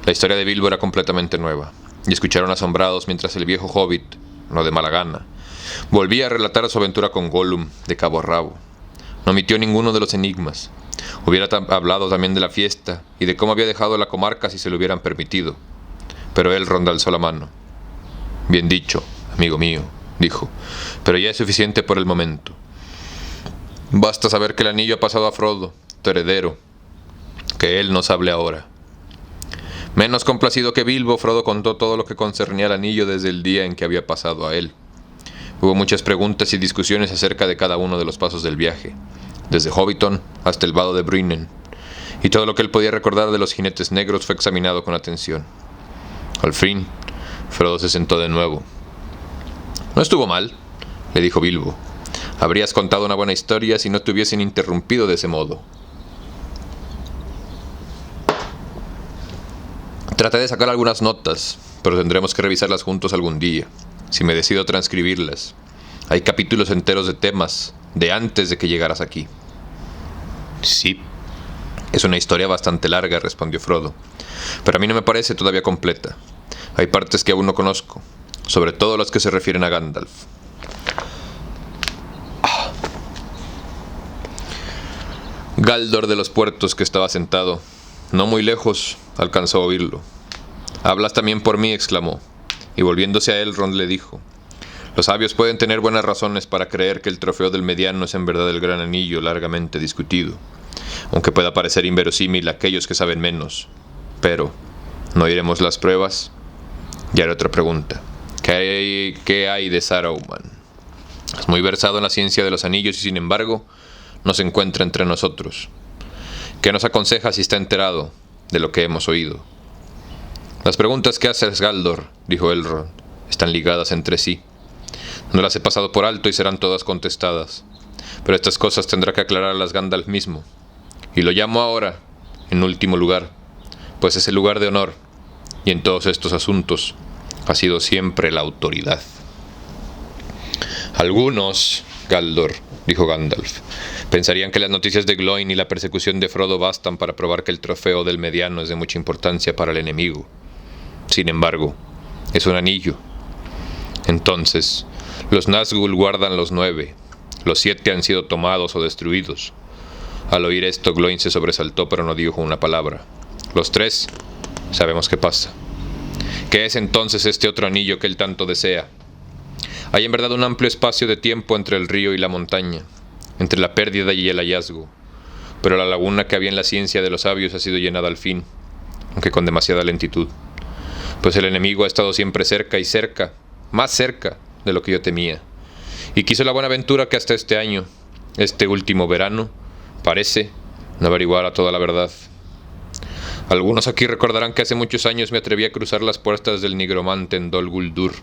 la historia de Bilbo era completamente nueva, y escucharon asombrados mientras el viejo hobbit, no de mala gana, volvía a relatar su aventura con Gollum de cabo a rabo. No omitió ninguno de los enigmas. Hubiera hablado también de la fiesta y de cómo había dejado la comarca si se lo hubieran permitido. Pero Elrond alzó la mano. Bien dicho, amigo mío, dijo, pero ya es suficiente por el momento. Basta saber que el anillo ha pasado a Frodo, tu heredero, que él nos hable ahora. Menos complacido que Bilbo, Frodo contó todo lo que concernía al anillo desde el día en que había pasado a él. Hubo muchas preguntas y discusiones acerca de cada uno de los pasos del viaje, desde Hobbiton hasta el vado de Brinen, y todo lo que él podía recordar de los jinetes negros fue examinado con atención. Al fin, Frodo se sentó de nuevo. No estuvo mal, le dijo Bilbo. Habrías contado una buena historia si no te hubiesen interrumpido de ese modo. Traté de sacar algunas notas, pero tendremos que revisarlas juntos algún día, si me decido transcribirlas. Hay capítulos enteros de temas de antes de que llegaras aquí. Sí, es una historia bastante larga, respondió Frodo, pero a mí no me parece todavía completa. Hay partes que aún no conozco, sobre todo las que se refieren a Gandalf. Galdor de los Puertos, que estaba sentado, no muy lejos, alcanzó a oírlo. «Hablas también por mí», exclamó, y volviéndose a Elrond le dijo: «Los sabios pueden tener buenas razones para creer que el trofeo del mediano es en verdad el gran anillo largamente discutido, aunque pueda parecer inverosímil a aquellos que saben menos. Pero, ¿no oiremos las pruebas?» Y haré otra pregunta. ¿Qué hay de Saruman? Es muy versado en la ciencia de los anillos y sin embargo no se encuentra entre nosotros. ¿Qué nos aconseja si está enterado de lo que hemos oído? Las preguntas que haces, Galdor, dijo Elrond, están ligadas entre sí. No las he pasado por alto y serán todas contestadas, pero estas cosas tendrá que aclararlas Gandalf mismo. Y lo llamo ahora, en último lugar, pues es el lugar de honor, y en todos estos asuntos ha sido siempre la autoridad. Algunos, Galdor, dijo Gandalf, pensarían que las noticias de Gloin y la persecución de Frodo bastan para probar que el trofeo del mediano es de mucha importancia para el enemigo. Sin embargo, es un anillo. Entonces, los Nazgûl guardan los 9, los 7 han sido tomados o destruidos. Al oír esto, Gloin se sobresaltó, pero no dijo una palabra. Los 3, sabemos qué pasa. ¿Qué es entonces este otro anillo que él tanto desea? Hay en verdad un amplio espacio de tiempo entre el río y la montaña, entre la pérdida y el hallazgo, pero la laguna que había en la ciencia de los sabios ha sido llenada al fin, aunque con demasiada lentitud, pues el enemigo ha estado siempre cerca y cerca, más cerca de lo que yo temía, y quiso la buena ventura que hasta este año, este último verano, parece no averiguar toda la verdad. Algunos aquí recordarán que hace muchos años me atreví a cruzar las puertas del nigromante en Dol Guldur.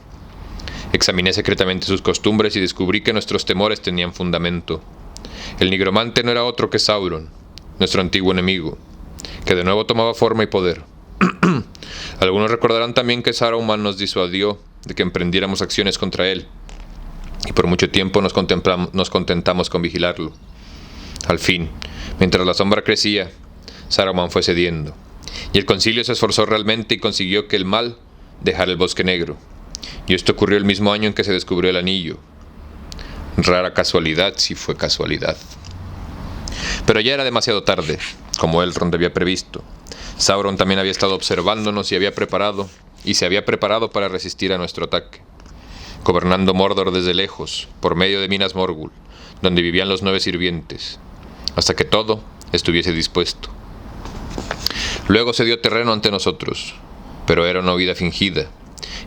Examiné secretamente sus costumbres y descubrí que nuestros temores tenían fundamento. El nigromante no era otro que Sauron, nuestro antiguo enemigo, que de nuevo tomaba forma y poder. Algunos recordarán también que Saruman nos disuadió de que emprendiéramos acciones contra él, y por mucho tiempo nos contentamos con vigilarlo. Al fin, mientras la sombra crecía, Saruman fue cediendo, y el concilio se esforzó realmente y consiguió que el mal dejara el bosque negro. Y esto ocurrió el mismo año en que se descubrió el anillo. Rara casualidad, si fue casualidad. Pero ya era demasiado tarde, como Elrond había previsto. Sauron también había estado observándonos y se había preparado para resistir a nuestro ataque, gobernando Mordor desde lejos, por medio de Minas Morgul, donde vivían los 9 sirvientes, hasta que todo estuviese dispuesto. Luego se dio terreno ante nosotros, pero era una huida fingida,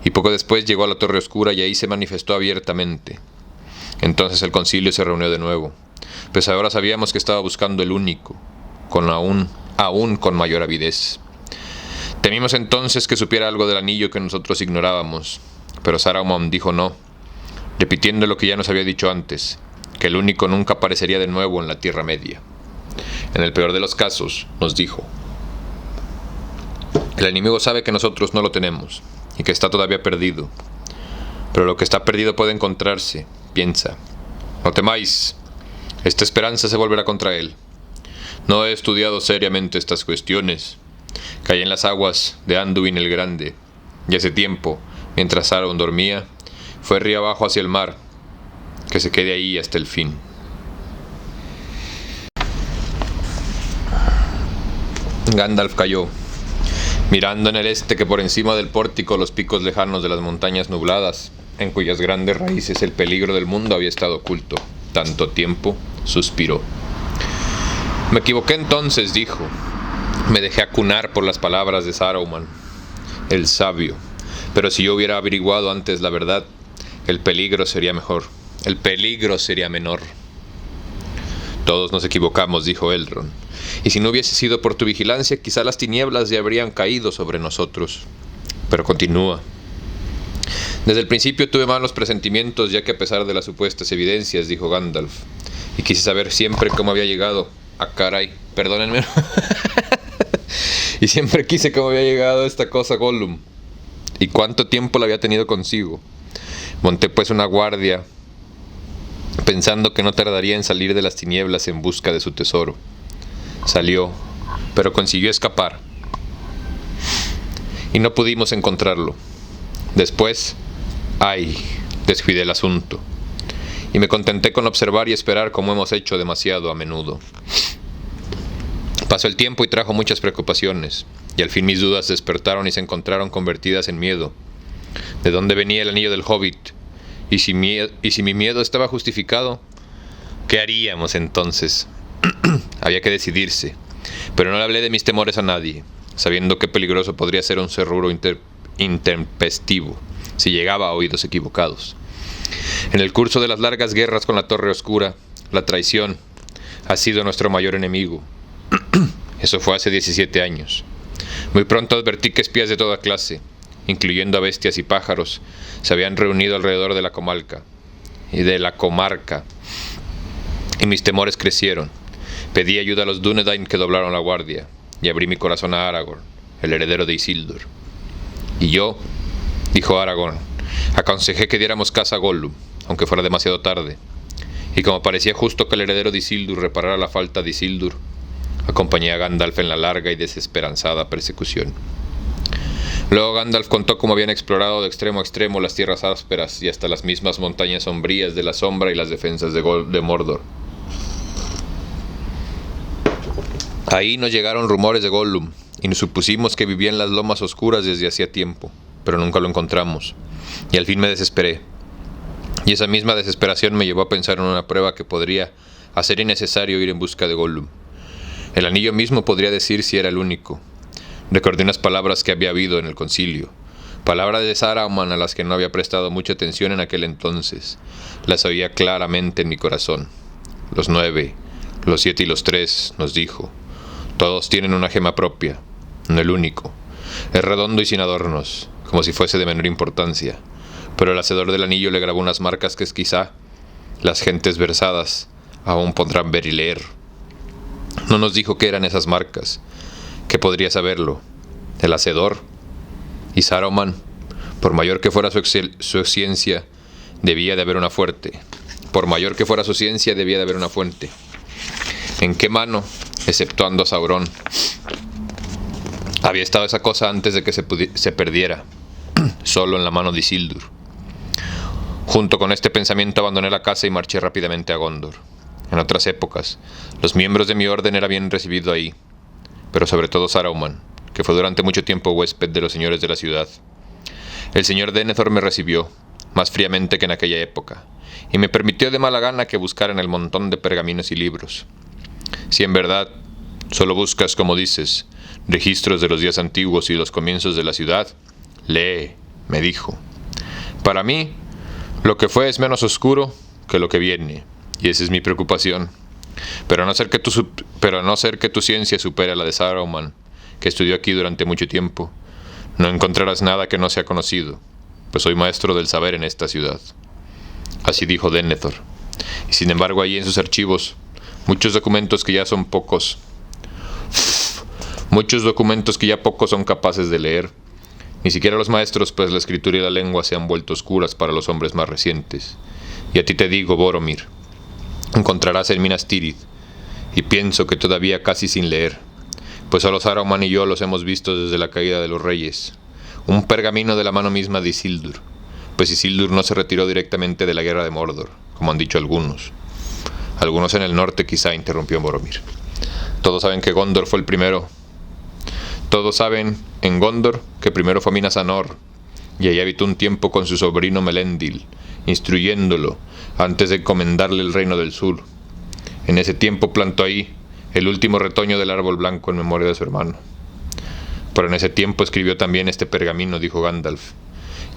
y poco después llegó a la Torre Oscura y ahí se manifestó abiertamente. Entonces el concilio se reunió de nuevo, pues ahora sabíamos que estaba buscando el único, aún con mayor avidez. Temimos entonces que supiera algo del anillo que nosotros ignorábamos, pero Saruman dijo no, repitiendo lo que ya nos había dicho antes, que el único nunca aparecería de nuevo en la Tierra Media. En el peor de los casos, nos dijo: el enemigo sabe que nosotros no lo tenemos, y que está todavía perdido. Pero lo que está perdido puede encontrarse, piensa. No temáis, esta esperanza se volverá contra él. No he estudiado seriamente estas cuestiones. Caí en las aguas de Anduin el Grande, y hace tiempo, mientras Sauron dormía, fue río abajo hacia el mar, que se quede ahí hasta el fin. Gandalf cayó, mirando en el este que por encima del pórtico los picos lejanos de las montañas nubladas, en cuyas grandes raíces el peligro del mundo había estado oculto tanto tiempo, suspiró. Me equivoqué entonces, dijo. Me dejé acunar por las palabras de Saruman, el sabio. Pero si yo hubiera averiguado antes la verdad, el peligro sería menor. Todos nos equivocamos, dijo Elrond. Y si no hubiese sido por tu vigilancia, quizá las tinieblas ya habrían caído sobre nosotros. Pero continúa. Desde el principio tuve malos presentimientos, ya que a pesar de las supuestas evidencias, dijo Gandalf, y quise saber siempre cómo había llegado. Ah, caray, perdónenme. Y siempre quise cómo había llegado esta cosa Gollum. ¿Y cuánto tiempo la había tenido consigo? Monté pues una guardia, pensando que no tardaría en salir de las tinieblas en busca de su tesoro. Salió, pero consiguió escapar, y no pudimos encontrarlo. Después, descuidé el asunto, y me contenté con observar y esperar como hemos hecho demasiado a menudo. Pasó el tiempo y trajo muchas preocupaciones, y al fin mis dudas despertaron y se encontraron convertidas en miedo. ¿De dónde venía el anillo del Hobbit? Y si mi miedo estaba justificado, ¿qué haríamos entonces? Había que decidirse, pero no le hablé de mis temores a nadie, sabiendo qué peligroso podría ser un serrucho intempestivo si llegaba a oídos equivocados. En el curso de las largas guerras con la Torre Oscura, la traición ha sido nuestro mayor enemigo. Eso fue hace 17 años. Muy pronto advertí que espías de toda clase, incluyendo a bestias y pájaros, se habían reunido alrededor de la comarca, y mis temores crecieron. Pedí ayuda a los Dúnedain que doblaron la guardia, y abrí mi corazón a Aragorn, el heredero de Isildur. Y yo, dijo Aragorn, aconsejé que diéramos caza a Gollum, aunque fuera demasiado tarde, y como parecía justo que el heredero de Isildur reparara la falta de Isildur, acompañé a Gandalf en la larga y desesperanzada persecución. Luego Gandalf contó cómo habían explorado de extremo a extremo las tierras ásperas y hasta las mismas montañas sombrías de la sombra y las defensas de Mordor. Ahí nos llegaron rumores de Gollum, y nos supusimos que vivía en las lomas oscuras desde hacía tiempo, pero nunca lo encontramos, y al fin me desesperé. Y esa misma desesperación me llevó a pensar en una prueba que podría hacer innecesario ir en busca de Gollum. El anillo mismo podría decir si era el único. Recordé unas palabras que había habido en el concilio, palabras de Saruman a las que no había prestado mucha atención en aquel entonces. Las oía claramente en mi corazón. Los 9, los 7 y los 3, nos dijo. Todos tienen una gema propia, no el único. Es redondo y sin adornos, como si fuese de menor importancia, pero el hacedor del anillo le grabó unas marcas que quizá las gentes versadas aún podrán ver y leer. No nos dijo qué eran esas marcas, que podría saberlo, el hacedor. Y Saruman, por mayor que fuera su ciencia, debía de haber una fuente. Por mayor que fuera su ciencia, debía de haber una fuente. ¿En qué mano, exceptuando a Sauron, había estado esa cosa antes de que se perdiera? Solo en la mano de Isildur. Junto con este pensamiento abandoné la casa y marché rápidamente a Gondor. En otras épocas, los miembros de mi orden eran bien recibidos ahí, pero sobre todo Saruman, que fue durante mucho tiempo huésped de los señores de la ciudad. El señor Denethor me recibió, más fríamente que en aquella época, y me permitió de mala gana que buscara en el montón de pergaminos y libros. Si en verdad solo buscas, como dices, registros de los días antiguos y los comienzos de la ciudad, lee, me dijo. Para mí, lo que fue es menos oscuro que lo que viene, y esa es mi preocupación. Pero a no ser que tu ciencia supere a la de Saruman, que estudió aquí durante mucho tiempo, no encontrarás nada que no sea conocido, pues soy maestro del saber en esta ciudad. Así dijo Denethor, y sin embargo allí en sus archivos, muchos documentos que ya pocos son capaces de leer. Ni siquiera los maestros, pues la escritura y la lengua se han vuelto oscuras para los hombres más recientes. Y a ti te digo, Boromir, encontrarás en Minas Tirith, y pienso que todavía casi sin leer, pues solo Saruman y yo los hemos visto desde la caída de los reyes, un pergamino de la mano misma de Isildur, pues Isildur no se retiró directamente de la guerra de Mordor, como han dicho algunos. Algunos en el norte quizá, interrumpió Boromir. Todos saben que Gondor fue el primero. Todos saben en Gondor que primero fue Minas Anor, y allí habitó un tiempo con su sobrino Melendil, instruyéndolo antes de encomendarle el reino del sur. En ese tiempo plantó ahí el último retoño del árbol blanco en memoria de su hermano. Pero en ese tiempo escribió también este pergamino, dijo Gandalf,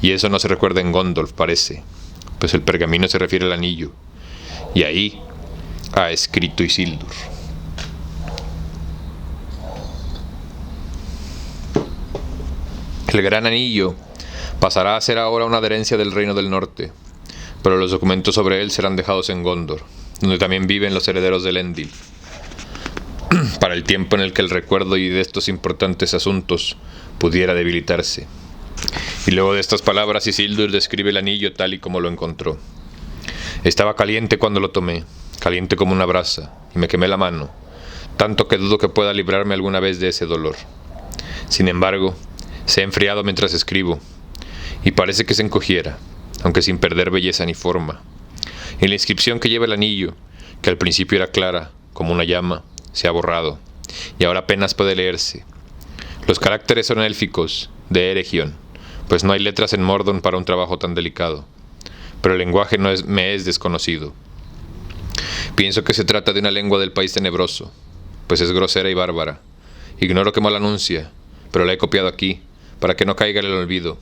y eso no se recuerda en Gondor, parece, pues el pergamino se refiere al anillo, y ahí ha escrito Isildur. El gran anillo pasará a ser ahora una herencia del reino del norte, pero los documentos sobre él serán dejados en Gondor, donde también viven los herederos de Elendil, para el tiempo en el que el recuerdo de estos importantes asuntos pudiera debilitarse. Y luego de estas palabras Isildur describe el anillo tal y como lo encontró. Estaba caliente cuando lo tomé, caliente como una brasa, y me quemé la mano, tanto que dudo que pueda librarme alguna vez de ese dolor. Sin embargo, se ha enfriado mientras escribo, y parece que se encogiera, aunque sin perder belleza ni forma. Y la inscripción que lleva el anillo, que al principio era clara, como una llama, se ha borrado, y ahora apenas puede leerse. Los caracteres son élficos, de Eregion, pues no hay letras en Mordor para un trabajo tan delicado, pero el lenguaje me es desconocido. Pienso que se trata de una lengua del país tenebroso, pues es grosera y bárbara. Ignoro qué mal anuncia, pero la he copiado aquí, para que no caiga en el olvido.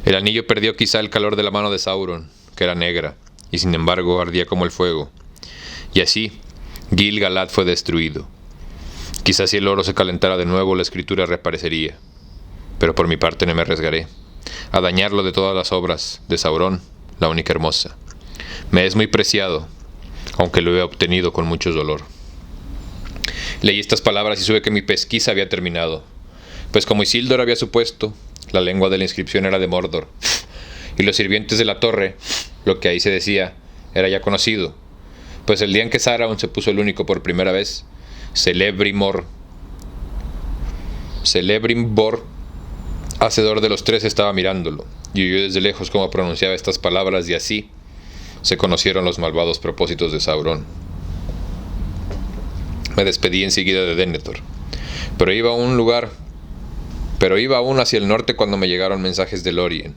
El anillo perdió quizá el calor de la mano de Sauron, que era negra, y sin embargo ardía como el fuego. Y así, Gil-galad fue destruido. Quizás si el oro se calentara de nuevo, la escritura reaparecería. Pero por mi parte no me arriesgaré a dañarlo de todas las obras de Sauron, la única hermosa. Me es muy preciado, aunque lo he obtenido con mucho dolor. Leí estas palabras y supe que mi pesquisa había terminado, pues como Isildur había supuesto, la lengua de la inscripción era de Mordor, y los sirvientes de la torre, lo que ahí se decía, era ya conocido, pues el día en que Sauron se puso el único por primera vez, Celebrimbor, hacedor de los tres, estaba mirándolo, y oyó desde lejos cómo pronunciaba estas palabras, y así se conocieron los malvados propósitos de Sauron. Me despedí enseguida de Denethor, pero iba aún hacia el norte cuando me llegaron mensajes de Lórien,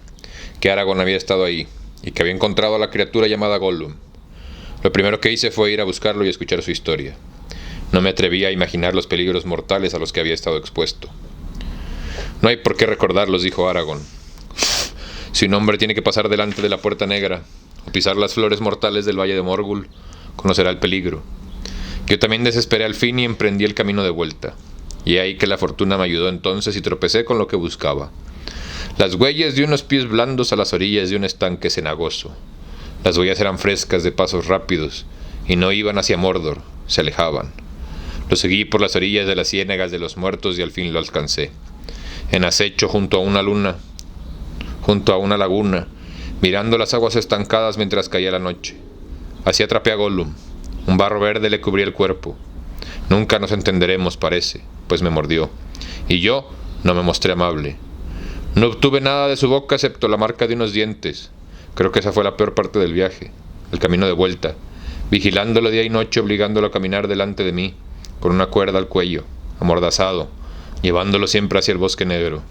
que Aragorn había estado ahí, y que había encontrado a la criatura llamada Gollum. Lo primero que hice fue ir a buscarlo y escuchar su historia. No me atrevía a imaginar los peligros mortales a los que había estado expuesto. No hay por qué recordarlos, dijo Aragorn. Si un hombre tiene que pasar delante de la Puerta Negra, o pisar las flores mortales del Valle de Morgul, conocerá el peligro. Yo también desesperé al fin y emprendí el camino de vuelta. Y ahí que la fortuna me ayudó entonces y tropecé con lo que buscaba. Las huellas de unos pies blandos a las orillas de un estanque cenagoso. Las huellas eran frescas, de pasos rápidos, y no iban hacia Mordor, se alejaban. Lo seguí por las orillas de las ciénagas de los muertos y al fin lo alcancé. En acecho junto a una laguna, mirando las aguas estancadas mientras caía la noche. Así atrapé a Gollum. Un barro verde le cubría el cuerpo. Nunca nos entenderemos, parece, pues me mordió. Y yo no me mostré amable. No obtuve nada de su boca excepto la marca de unos dientes. Creo que esa fue la peor parte del viaje, el camino de vuelta, vigilándolo día y noche, obligándolo a caminar delante de mí, con una cuerda al cuello, amordazado, llevándolo siempre hacia el bosque negro.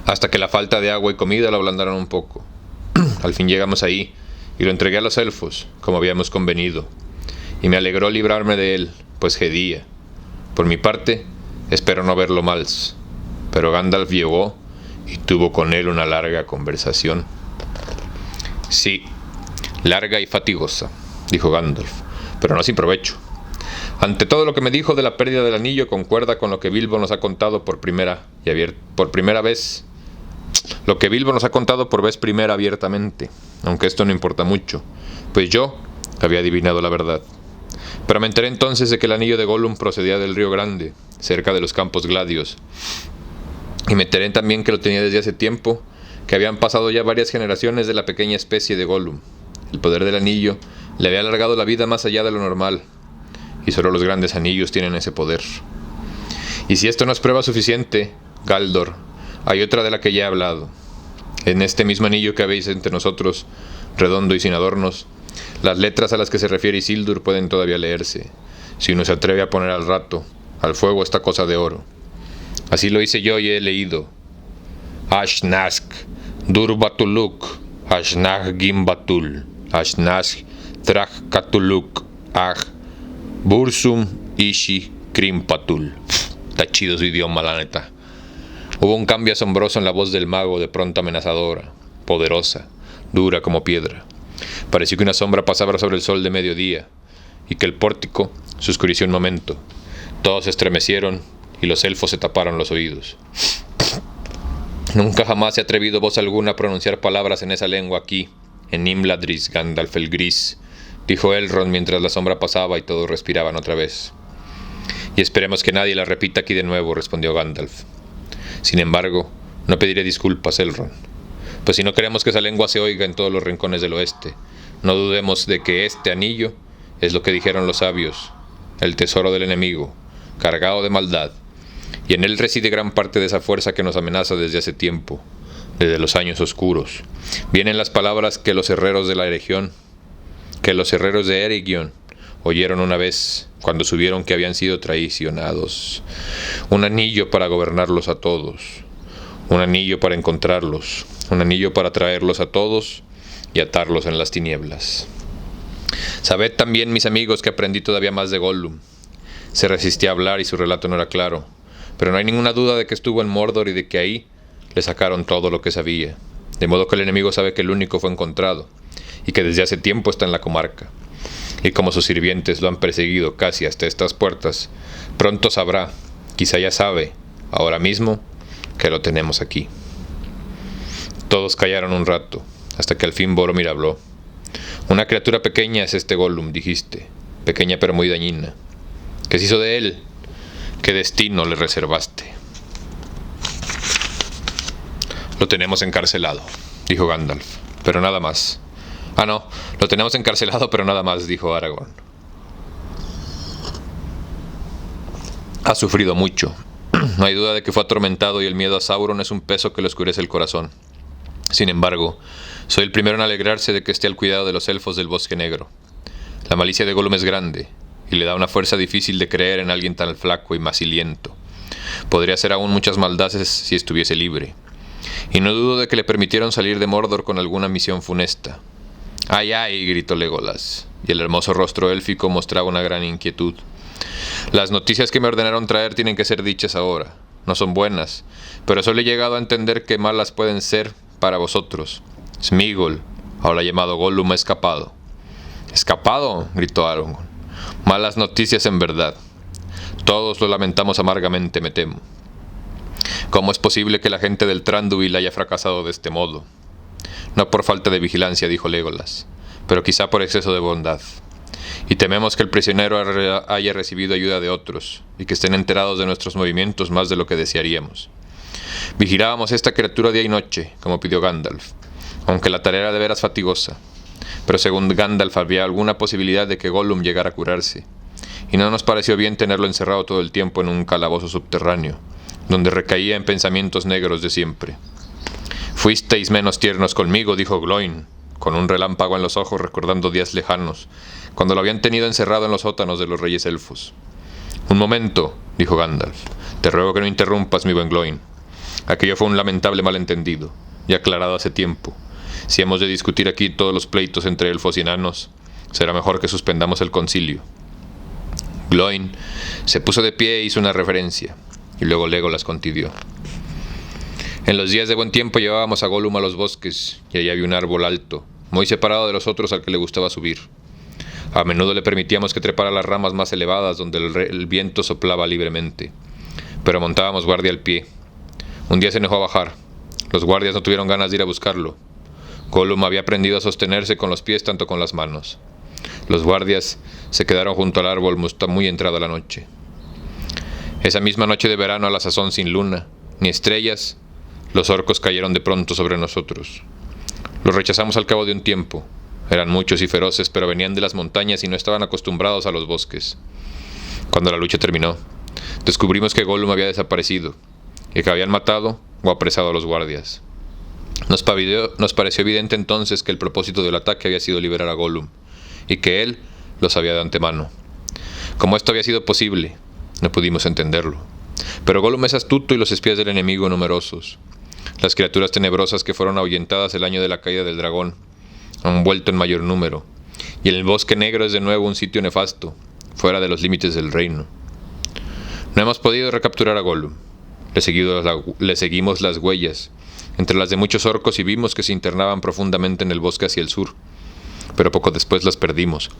Hasta que la falta de agua y comida lo ablandaron un poco. Al fin llegamos ahí, y lo entregué a los elfos, como habíamos convenido. Y me alegró librarme de él, pues gedía. Por mi parte, espero no verlo mal. Pero Gandalf llegó y tuvo con él una larga conversación. Sí, larga y fatigosa, dijo Gandalf, pero no sin provecho. Ante todo, lo que me dijo de la pérdida del anillo concuerda con lo que Bilbo nos ha contado por vez primera abiertamente, aunque esto no importa mucho, pues yo había adivinado la verdad. Pero me enteré entonces de que el anillo de Gollum procedía del río Grande, cerca de los campos gladios, y me enteré también que lo tenía desde hace tiempo, que habían pasado ya varias generaciones de la pequeña especie de Gollum. El poder del anillo le había alargado la vida más allá de lo normal, y solo los grandes anillos tienen ese poder. Y si esto no es prueba suficiente, Galdor, hay otra de la que ya he hablado. En este mismo anillo que habéis entre nosotros, redondo y sin adornos, las letras a las que se refiere Isildur pueden todavía leerse, si uno se atreve a poner al rato, al fuego, esta cosa de oro. Así lo hice yo y he leído: Ashnask, Durbatuluk, Ashnag Gimbatul, Ashnask Trajkatuluk, Bursum Ishi Krimpatul. Está chido su idioma, la neta. Hubo un cambio asombroso en la voz del mago, de pronto amenazadora, poderosa, dura como piedra. Pareció que una sombra pasaba sobre el sol de mediodía, y que el pórtico se oscureció un momento. Todos se estremecieron, y los elfos se taparon los oídos. Nunca jamás he atrevido voz alguna a pronunciar palabras en esa lengua aquí, en Imladris, Gandalf el Gris, dijo Elrond mientras la sombra pasaba y todos respiraban otra vez. Y esperemos que nadie la repita aquí de nuevo, respondió Gandalf. Sin embargo, No pediré disculpas, Elrond. Pues si no queremos que esa lengua se oiga en todos los rincones del oeste, no dudemos de que este anillo es lo que dijeron los sabios, el tesoro del enemigo, cargado de maldad, y en él reside gran parte de esa fuerza que nos amenaza desde hace tiempo, desde los años oscuros. Vienen las palabras que los herreros de Eregion oyeron una vez cuando supieron que habían sido traicionados. Un anillo para gobernarlos a todos, un anillo para encontrarlos, un anillo para traerlos a todos y atarlos en las tinieblas. Sabed también, mis amigos, que aprendí todavía más de Gollum. Se resistía a hablar y su relato no era claro, pero no hay ninguna duda de que estuvo en Mordor y de que ahí le sacaron todo lo que sabía, de modo que el enemigo sabe que el único fue encontrado, y que desde hace tiempo está en la comarca. Y como sus sirvientes lo han perseguido casi hasta estas puertas, pronto sabrá, quizá ya sabe, ahora mismo, que lo tenemos aquí. Todos callaron un rato, hasta que al fin Boromir habló. Una criatura pequeña es este Gollum, dijiste, pequeña pero muy dañina. ¿Qué se hizo de él? ¿Qué destino le reservaste? Lo tenemos encarcelado, dijo Gandalf, pero nada más. Ah, no, lo tenemos encarcelado, pero nada más, dijo Aragorn. Ha sufrido mucho. No hay duda de que fue atormentado y el miedo a Sauron es un peso que le oscurece el corazón. Sin embargo, soy el primero en alegrarse de que esté al cuidado de los elfos del Bosque Negro. La malicia de Gollum es grande, y le da una fuerza difícil de creer en alguien tan flaco y maciliento. Podría hacer aún muchas maldades si estuviese libre. Y no dudo de que le permitieron salir de Mordor con alguna misión funesta. ¡Ay, ay!, gritó Legolas, y el hermoso rostro élfico mostraba una gran inquietud. Las noticias que me ordenaron traer tienen que ser dichas ahora. No son buenas, pero solo he llegado a entender que malas pueden ser para vosotros. Sméagol, ahora llamado Gollum, ha escapado. ¿Escapado?, gritó Aragorn. Malas noticias en verdad. Todos lo lamentamos amargamente, me temo. ¿Cómo es posible que la gente del Thranduil haya fracasado de este modo? No por falta de vigilancia, dijo Legolas, pero quizá por exceso de bondad. Y tememos que el prisionero haya recibido ayuda de otros, y que estén enterados de nuestros movimientos más de lo que desearíamos. Vigilábamos esta criatura día y noche, como pidió Gandalf, aunque la tarea era de veras fatigosa. Pero según Gandalf había alguna posibilidad de que Gollum llegara a curarse, y no nos pareció bien tenerlo encerrado todo el tiempo en un calabozo subterráneo, donde recaía en pensamientos negros de siempre. «Fuisteis menos tiernos conmigo», dijo Gloin, con un relámpago en los ojos recordando días lejanos, cuando lo habían tenido encerrado en los sótanos de los reyes elfos. «Un momento», dijo Gandalf, «te ruego que no interrumpas, mi buen Gloin. Aquello fue un lamentable malentendido, ya aclarado hace tiempo. Si hemos de discutir aquí todos los pleitos entre elfos y enanos, será mejor que suspendamos el concilio». Gloin se puso de pie e hizo una reverencia, y luego Legolas continuó. En los días de buen tiempo llevábamos a Gollum a los bosques, y allí había un árbol alto, muy separado de los otros al que le gustaba subir. A menudo le permitíamos que trepara las ramas más elevadas donde el viento soplaba libremente, pero montábamos guardia al pie. Un día se negó a bajar. Los guardias no tuvieron ganas de ir a buscarlo. Gollum había aprendido a sostenerse con los pies tanto con las manos. Los guardias se quedaron junto al árbol muy entrada la noche. Esa misma noche de verano, a la sazón sin luna ni estrellas, los orcos cayeron de pronto sobre nosotros. Los rechazamos al cabo de un tiempo. Eran muchos y feroces, pero venían de las montañas y no estaban acostumbrados a los bosques. Cuando la lucha terminó, descubrimos que Gollum había desaparecido, y que habían matado o apresado a los guardias. Nos pareció evidente entonces que el propósito del ataque había sido liberar a Gollum, y que él lo sabía de antemano. Como esto había sido posible, no pudimos entenderlo. Pero Gollum es astuto y los espías del enemigo numerosos. Las criaturas tenebrosas que fueron ahuyentadas el año de la caída del dragón han vuelto en mayor número, y el Bosque Negro es de nuevo un sitio nefasto, fuera de los límites del reino. No hemos podido recapturar a Gollum. Le seguimos las huellas, entre las de muchos orcos, y vimos que se internaban profundamente en el bosque hacia el sur. Pero poco después las perdimos,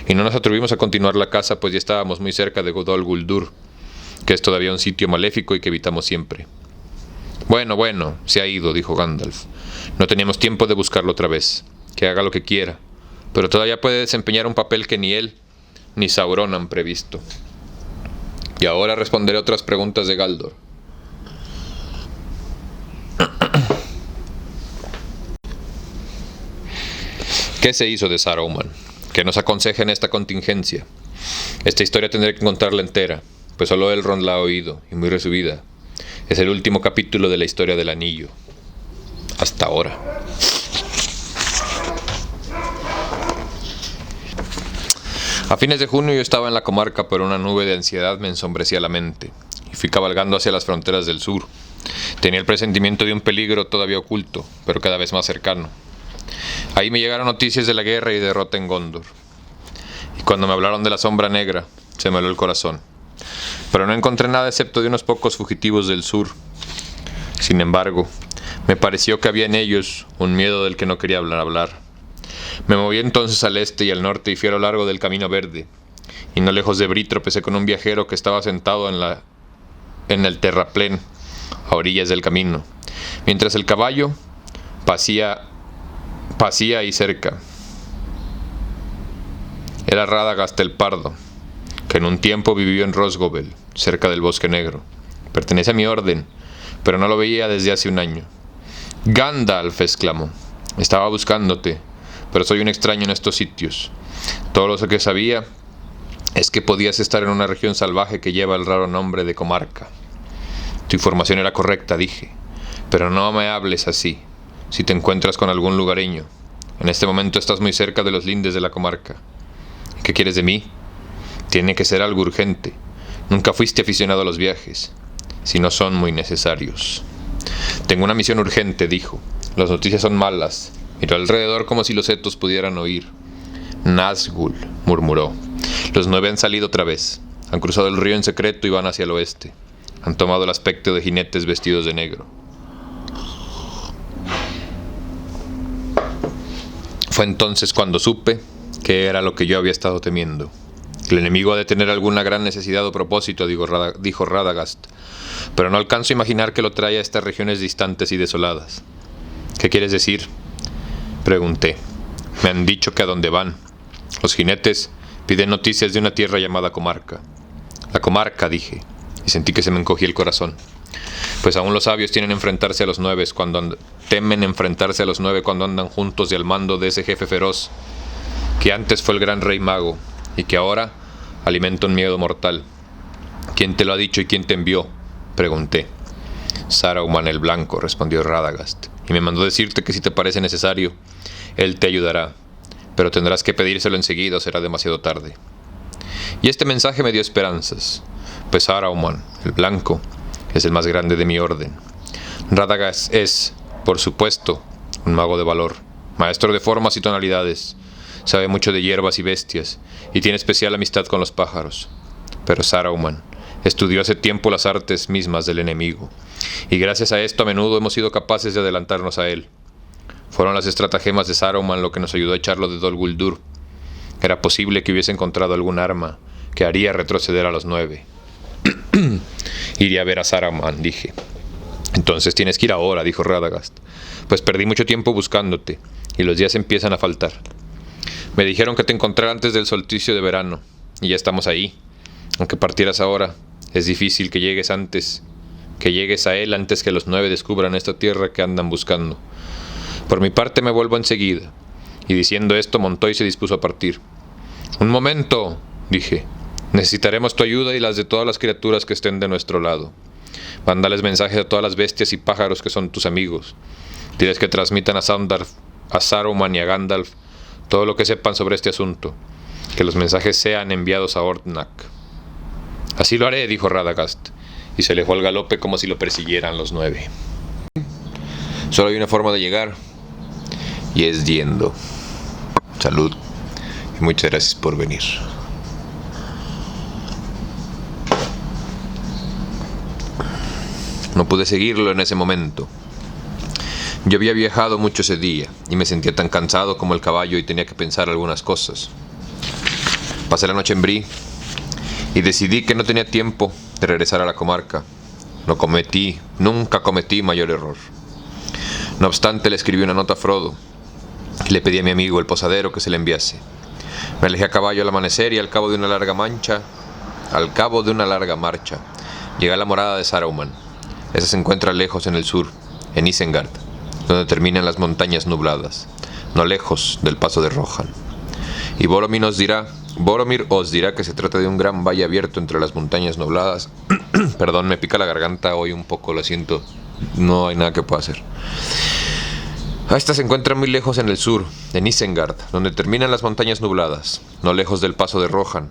y no nos atrevimos a continuar la caza, pues ya estábamos muy cerca de Dol Guldur, que es todavía un sitio maléfico y que evitamos siempre. Bueno, se ha ido, dijo Gandalf. No teníamos tiempo de buscarlo otra vez. Que haga lo que quiera, pero todavía puede desempeñar un papel que ni él ni Sauron han previsto. Y ahora responderé otras preguntas de Galdor. ¿Qué se hizo de Saruman? ¿Qué nos aconseja en esta contingencia? Esta historia tendré que contarla entera, pues solo Elrond la ha oído, y muy resumida. Es el último capítulo de la historia del anillo. Hasta ahora. A fines de junio yo estaba en la comarca, pero una nube de ansiedad me ensombrecía la mente, y fui cabalgando hacia las fronteras del sur. Tenía el presentimiento de un peligro todavía oculto, pero cada vez más cercano. Ahí me llegaron noticias de la guerra y derrota en Gondor. Y cuando me hablaron de la sombra negra, se me heló el corazón. Pero no encontré nada excepto de unos pocos fugitivos del sur. Sin embargo, me pareció que había en ellos un miedo del que no quería hablar. Me moví entonces al este y al norte y fui a lo largo del camino verde. Y no lejos de Bree tropecé con un viajero que estaba sentado en el terraplén, a orillas del camino, mientras el caballo pasía ahí cerca. Era Radagast el Pardo, que en un tiempo vivió en Rosgobel, cerca del Bosque Negro. Pertenece a mi orden, pero no lo veía desde hace un año. «Gandalf», exclamó, «estaba buscándote, pero soy un extraño en estos sitios. Todo lo que sabía es que podías estar en una región salvaje que lleva el raro nombre de comarca». «Tu información era correcta», dije, «pero no me hables así. Si te encuentras con algún lugareño, en este momento estás muy cerca de los lindes de la comarca. ¿Qué quieres de mí? Tiene que ser algo urgente. Nunca fuiste aficionado a los viajes, si no son muy necesarios». «Tengo una misión urgente», dijo. «Las noticias son malas». Miró alrededor como si los etos pudieran oír. «Nazgûl», murmuró. «Los 9 han salido otra vez. Han cruzado el río en secreto y van hacia el oeste. Han tomado el aspecto de jinetes vestidos de negro». Fue entonces cuando supe que era lo que yo había estado temiendo. «El enemigo ha de tener alguna gran necesidad o propósito», dijo Radagast, «pero no alcanzo a imaginar que lo trae a estas regiones distantes y desoladas». «¿Qué quieres decir?», pregunté. «Me han dicho que a dónde van. Los jinetes piden noticias de una tierra llamada comarca». «La comarca», dije, y sentí que se me encogía el corazón. Pues aún los sabios temen enfrentarse a los 9 cuando andan juntos y al mando de ese jefe feroz, que antes fue el gran rey mago, y que ahora alimenta un miedo mortal. «¿Quién te lo ha dicho y quién te envió?», pregunté. «Saruman el Blanco», respondió Radagast, «y me mandó decirte que si te parece necesario, él te ayudará, pero tendrás que pedírselo enseguida o será demasiado tarde». Y este mensaje me dio esperanzas, pues Saruman el Blanco es el más grande de mi orden. Radagast es, por supuesto, un mago de valor, maestro de formas y tonalidades, sabe mucho de hierbas y bestias, y tiene especial amistad con los pájaros. Pero Saruman estudió hace tiempo las artes mismas del enemigo, y gracias a esto a menudo hemos sido capaces de adelantarnos a él. Fueron las estratagemas de Saruman lo que nos ayudó a echarlo de Dol Guldur. Era posible que hubiese encontrado algún arma que haría retroceder a los 9. «Iré a ver a Saruman», dije. «Entonces tienes que ir ahora», dijo Radagast, «pues perdí mucho tiempo buscándote, y los días empiezan a faltar. Me dijeron que te encontrara antes del solsticio de verano, y ya estamos ahí. Aunque partieras ahora, es difícil que llegues a él antes que los 9 descubran esta tierra que andan buscando. Por mi parte me vuelvo enseguida». Y diciendo esto montó y se dispuso a partir. «Un momento», dije, «necesitaremos tu ayuda y las de todas las criaturas que estén de nuestro lado. Mándales mensajes a todas las bestias y pájaros que son tus amigos. Diles que transmitan a Saruman y a Gandalf todo lo que sepan sobre este asunto. Que los mensajes sean enviados a Ortnac». «Así lo haré», dijo Radagast, y se alejó al galope como si lo persiguieran los 9. Solo hay una forma de llegar, y es yendo. Salud, y muchas gracias por venir. No pude seguirlo en ese momento. Yo había viajado mucho ese día, y me sentía tan cansado como el caballo y tenía que pensar algunas cosas. Pasé la noche en Bree, y decidí que no tenía tiempo de regresar a la comarca. Nunca cometí mayor error. No obstante, le escribí una nota a Frodo, y le pedí a mi amigo el posadero que se le enviase. Me alejé a caballo al amanecer y al cabo de una larga marcha, llegué a la morada de Saruman. Esa se encuentra lejos en el sur, en Isengard, donde terminan las montañas nubladas. no lejos del paso de Rohan. Y Boromir os dirá que se trata de un gran valle abierto entre las montañas nubladas. Perdón, me pica la garganta hoy un poco, lo siento. No hay nada que pueda hacer. Esta se encuentra muy lejos en el sur, en Isengard, donde terminan las montañas nubladas, no lejos del paso de Rohan.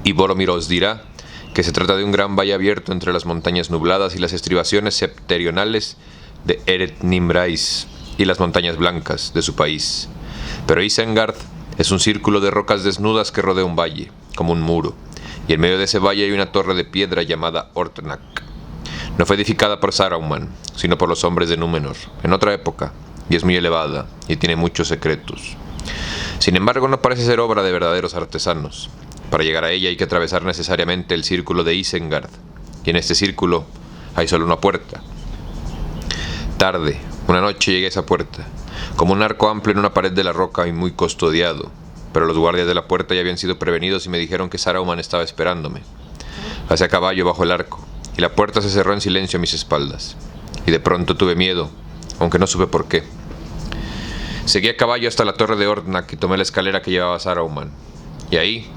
Y Boromir os dirá que se trata de un gran valle abierto entre las montañas nubladas y las estribaciones septentrionales de Eret Nimrais y las montañas blancas de su país. Pero Isengard es un círculo de rocas desnudas que rodea un valle, como un muro, y en medio de ese valle hay una torre de piedra llamada Ortnak. No fue edificada por Saruman, sino por los hombres de Númenor, en otra época, y es muy elevada, y tiene muchos secretos. Sin embargo, no parece ser obra de verdaderos artesanos. Para llegar a ella hay que atravesar necesariamente el círculo de Isengard, y en este círculo hay solo una puerta. Tarde, una noche llegué a esa puerta, como un arco amplio en una pared de la roca y muy custodiado, pero los guardias de la puerta ya habían sido prevenidos y me dijeron que Saruman estaba esperándome. Pasé a caballo bajo el arco, y la puerta se cerró en silencio a mis espaldas, y de pronto tuve miedo, aunque no supe por qué. Seguí a caballo hasta la torre de Ortnak y tomé la escalera que llevaba a Saruman, y ahí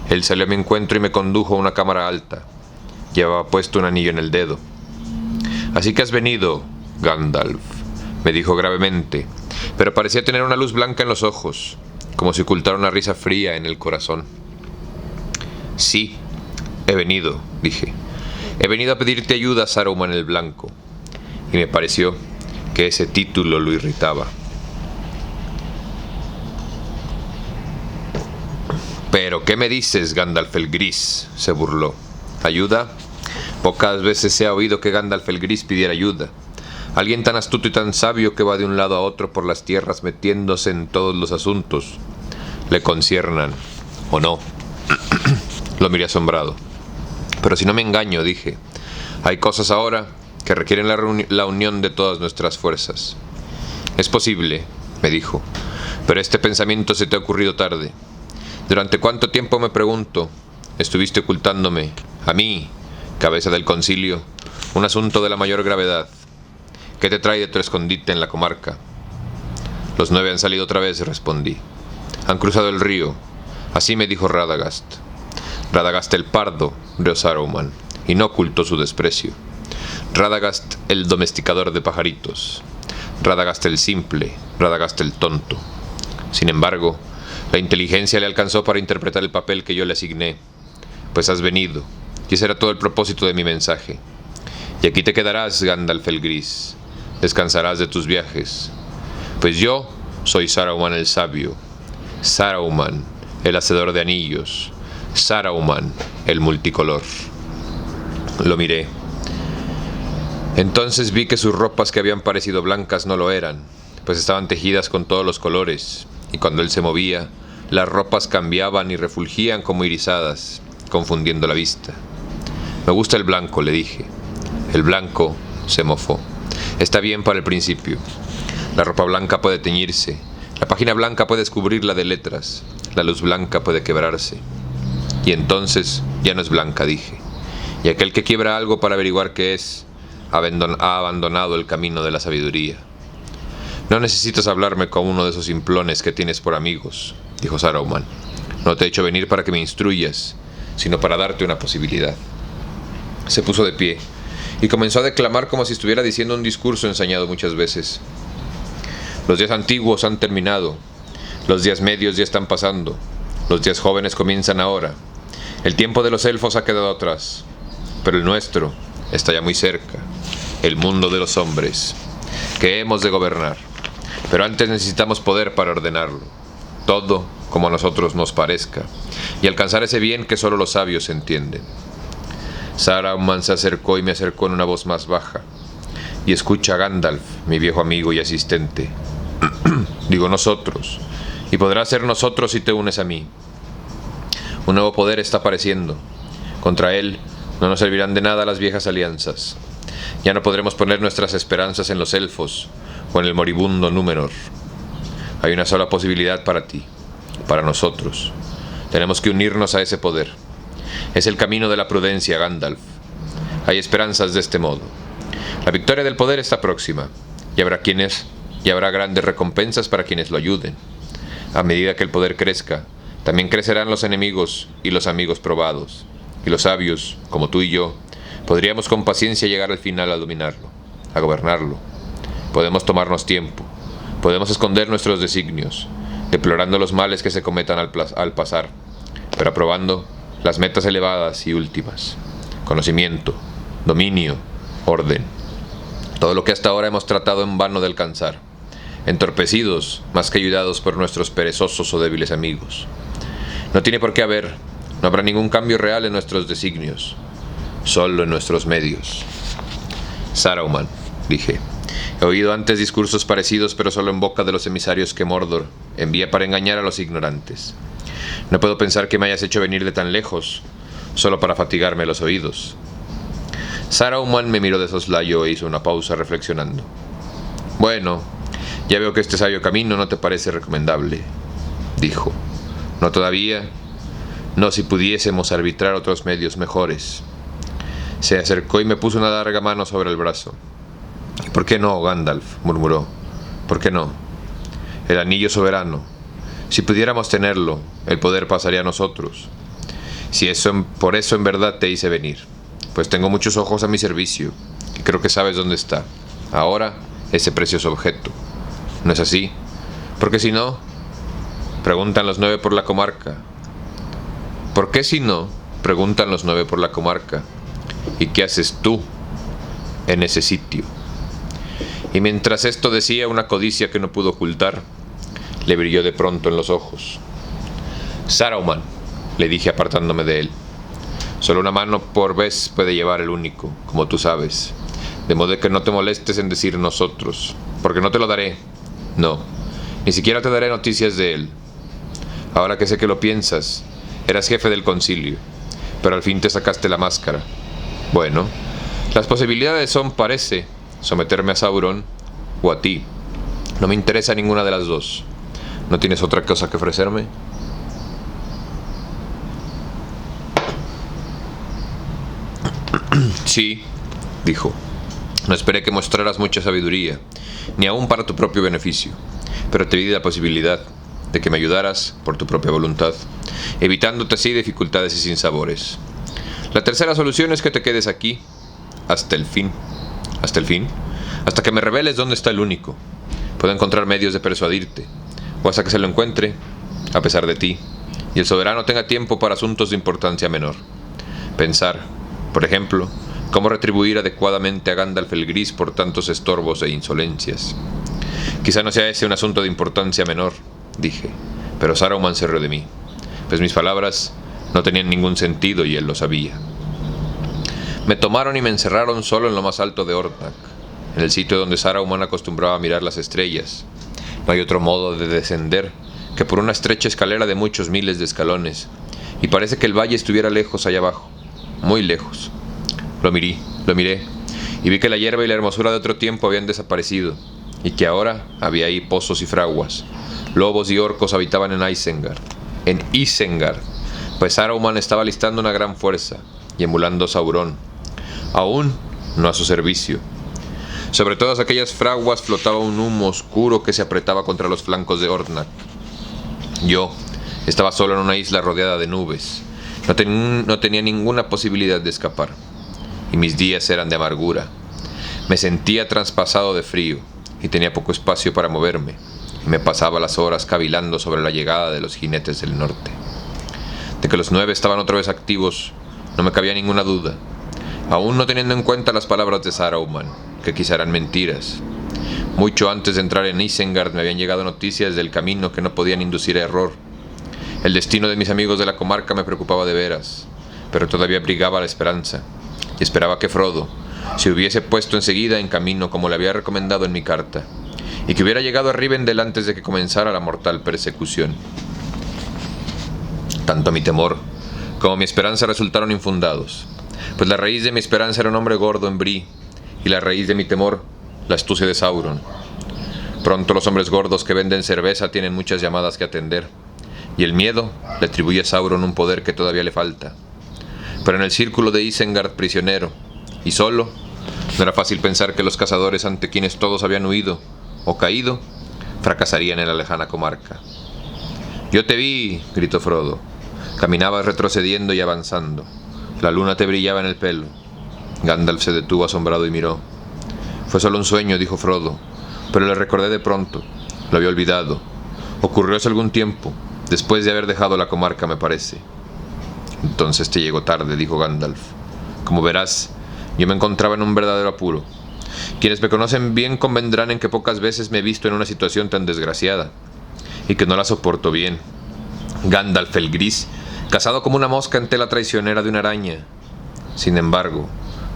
él salió a mi encuentro y me condujo a una cámara alta. Llevaba puesto un anillo en el dedo. «Así que has venido, Gandalf», me dijo gravemente, pero parecía tener una luz blanca en los ojos, como si ocultara una risa fría en el corazón. «Sí, he venido», dije. «He venido a pedirte ayuda, Saruman el Blanco». Y me pareció que ese título lo irritaba. «¿Pero qué me dices, Gandalf el Gris?», se burló. «¿Ayuda? Pocas veces se ha oído que Gandalf el Gris pidiera ayuda. Alguien tan astuto y tan sabio que va de un lado a otro por las tierras metiéndose en todos los asuntos. Le conciernan, ¿o no?». Lo miré asombrado. «Pero si no me engaño», dije, «hay cosas ahora que requieren la unión de todas nuestras fuerzas». «Es posible», me dijo, «pero este pensamiento se te ha ocurrido tarde. ¿Durante cuánto tiempo, me pregunto, estuviste ocultándome, a mí, cabeza del concilio, un asunto de la mayor gravedad? ¿Qué te trae de tu escondite en la comarca?». «Los 9 han salido otra vez», respondí. «Han cruzado el río». Así me dijo Radagast. Radagast el pardo, rió Saruman, y no ocultó su desprecio. Radagast el domesticador de pajaritos. Radagast el simple, Radagast el tonto. Sin embargo, la inteligencia le alcanzó para interpretar el papel que yo le asigné. «Pues has venido, y ese era todo el propósito de mi mensaje. Y aquí te quedarás, Gandalf el Gris. Descansarás de tus viajes. Pues yo soy Saruman el Sabio, Saruman el Hacedor de Anillos, Saruman el Multicolor». Lo miré. Entonces vi que sus ropas, que habían parecido blancas, no lo eran, pues estaban tejidas con todos los colores, y cuando él se movía, las ropas cambiaban y refulgían como irisadas, confundiendo la vista. «Me gusta el blanco», le dije. El blanco se mofó. «Está bien para el principio. La ropa blanca puede teñirse, la página blanca puede descubrirla de letras, la luz blanca puede quebrarse. Y entonces ya no es blanca», dije. «Y aquel que quiebra algo para averiguar qué es, ha abandonado el camino de la sabiduría». «No necesitas hablarme como uno de esos simplones que tienes por amigos», dijo Saruman. «No te he hecho venir para que me instruyas, sino para darte una posibilidad». Se puso de pie y comenzó a declamar como si estuviera diciendo un discurso ensañado muchas veces. «Los días antiguos han terminado, los días medios ya están pasando, los días jóvenes comienzan ahora. El tiempo de los elfos ha quedado atrás, pero el nuestro está ya muy cerca, el mundo de los hombres, que hemos de gobernar. Pero antes necesitamos poder para ordenarlo, todo como a nosotros nos parezca, y alcanzar ese bien que solo los sabios entienden». Saruman se acercó y me acercó en una voz más baja. «Y escucha, Gandalf, mi viejo amigo y asistente. Digo nosotros, y podrás ser nosotros si te unes a mí. Un nuevo poder está apareciendo. Contra él no nos servirán de nada las viejas alianzas. Ya no podremos poner nuestras esperanzas en los elfos o en el moribundo Númenor. Hay una sola posibilidad para ti, para nosotros. Tenemos que unirnos a ese poder. Es el camino de la prudencia, Gandalf. Hay esperanzas de este modo. La victoria del poder está próxima, y habrá quienes y habrá grandes recompensas para quienes lo ayuden. A medida que el poder crezca, también crecerán los enemigos y los amigos probados, y los sabios, como tú y yo, podríamos con paciencia llegar al final a dominarlo, a gobernarlo. Podemos tomarnos tiempo, podemos esconder nuestros designios, deplorando los males que se cometan al pasar, pero aprobando las metas elevadas y últimas: conocimiento, dominio, orden. Todo lo que hasta ahora hemos tratado en vano de alcanzar, entorpecidos más que ayudados por nuestros perezosos o débiles amigos. No tiene por qué haber, no habrá ningún cambio real en nuestros designios, solo en nuestros medios. Saruman, dije, he oído antes discursos parecidos, pero solo en boca de los emisarios que Mordor envía para engañar a los ignorantes. No puedo pensar que me hayas hecho venir de tan lejos, solo para fatigarme los oídos. Saruman me miró de soslayo e hizo una pausa reflexionando. Bueno, ya veo que este sabio camino no te parece recomendable, dijo. No todavía, no si pudiésemos arbitrar otros medios mejores. Se acercó y me puso una larga mano sobre el brazo. ¿Y por qué no, Gandalf?, murmuró. ¿Por qué no? El anillo soberano. Si pudiéramos tenerlo, el poder pasaría a nosotros. Por eso en verdad te hice venir, pues tengo muchos ojos a mi servicio, y creo que sabes dónde está, ahora, ese precioso objeto. ¿No es así? Porque si no, preguntan los 9 por la comarca. ¿Por qué si no? Preguntan los 9 por la comarca. ¿Y qué haces tú en ese sitio? Y mientras esto decía, una codicia que no pudo ocultar le brilló de pronto en los ojos. Saruman, le dije apartándome de él, solo una mano por vez puede llevar el único, como tú sabes, de modo que no te molestes en decir nosotros, porque no te lo daré. No, ni siquiera te daré noticias de él. Ahora que sé que lo piensas, eras jefe del concilio, pero al fin te sacaste la máscara. Bueno, las posibilidades son, parece, someterme a Sauron o a ti. No me interesa ninguna de las dos. ¿No tienes otra cosa que ofrecerme? Sí, dijo. No esperé que mostraras mucha sabiduría, ni aún para tu propio beneficio, pero te di la posibilidad de que me ayudaras por tu propia voluntad, evitándote así dificultades y sinsabores. La tercera solución es que te quedes aquí hasta el fin. ¿Hasta el fin? Hasta que me reveles dónde está el único. Puedo encontrar medios de persuadirte, o hasta que se lo encuentre, a pesar de ti, y el soberano tenga tiempo para asuntos de importancia menor. Pensar, por ejemplo, cómo retribuir adecuadamente a Gandalf el Gris por tantos estorbos e insolencias. Quizá no sea ese un asunto de importancia menor, dije, pero Saruman se rió de mí, pues mis palabras no tenían ningún sentido y él lo sabía. Me tomaron y me encerraron solo en lo más alto de Orthanc, en el sitio donde Saruman acostumbraba a mirar las estrellas. No hay otro modo de descender que por una estrecha escalera de muchos miles de escalones, y parece que el valle estuviera lejos allá abajo, muy lejos. Lo miré, y vi que la hierba y la hermosura de otro tiempo habían desaparecido, y que ahora había ahí pozos y fraguas. Lobos y orcos habitaban en Isengard, pues Saruman estaba alistando una gran fuerza, y emulando a Sauron, aún no a su servicio. Sobre todas aquellas fraguas flotaba un humo oscuro que se apretaba contra los flancos de Orthanc. Yo estaba solo en una isla rodeada de nubes. No tenía ninguna posibilidad de escapar, y mis días eran de amargura. Me sentía traspasado de frío, y tenía poco espacio para moverme, y me pasaba las horas cavilando sobre la llegada de los jinetes del norte. De que los 9 estaban otra vez activos, no me cabía ninguna duda, aún no teniendo en cuenta las palabras de Saruman, que quizá eran mentiras. Mucho antes de entrar en Isengard me habían llegado noticias del camino que no podían inducir a error. El destino de mis amigos de la comarca me preocupaba de veras, pero todavía abrigaba la esperanza, y esperaba que Frodo se hubiese puesto enseguida en camino como le había recomendado en mi carta, y que hubiera llegado a Rivendell antes de que comenzara la mortal persecución. Tanto mi temor como mi esperanza resultaron infundados, pues la raíz de mi esperanza era un hombre gordo en Bree, y la raíz de mi temor, la astucia de Sauron. Pronto los hombres gordos que venden cerveza tienen muchas llamadas que atender, y el miedo le atribuye a Sauron un poder que todavía le falta. Pero en el círculo de Isengard prisionero, y solo, no era fácil pensar que los cazadores ante quienes todos habían huido o caído, fracasarían en la lejana comarca. «Yo te vi», gritó Frodo. Caminabas retrocediendo y avanzando. La luna te brillaba en el pelo. Gandalf se detuvo asombrado y miró. «Fue solo un sueño», dijo Frodo, «pero le recordé de pronto. Lo había olvidado. Ocurrió hace algún tiempo, después de haber dejado la comarca, me parece». «Entonces te llegó tarde», dijo Gandalf. «Como verás, yo me encontraba en un verdadero apuro. Quienes me conocen bien convendrán en que pocas veces me he visto en una situación tan desgraciada, y que no la soporto bien. Gandalf el Gris, cazado como una mosca en tela traicionera de una araña. Sin embargo,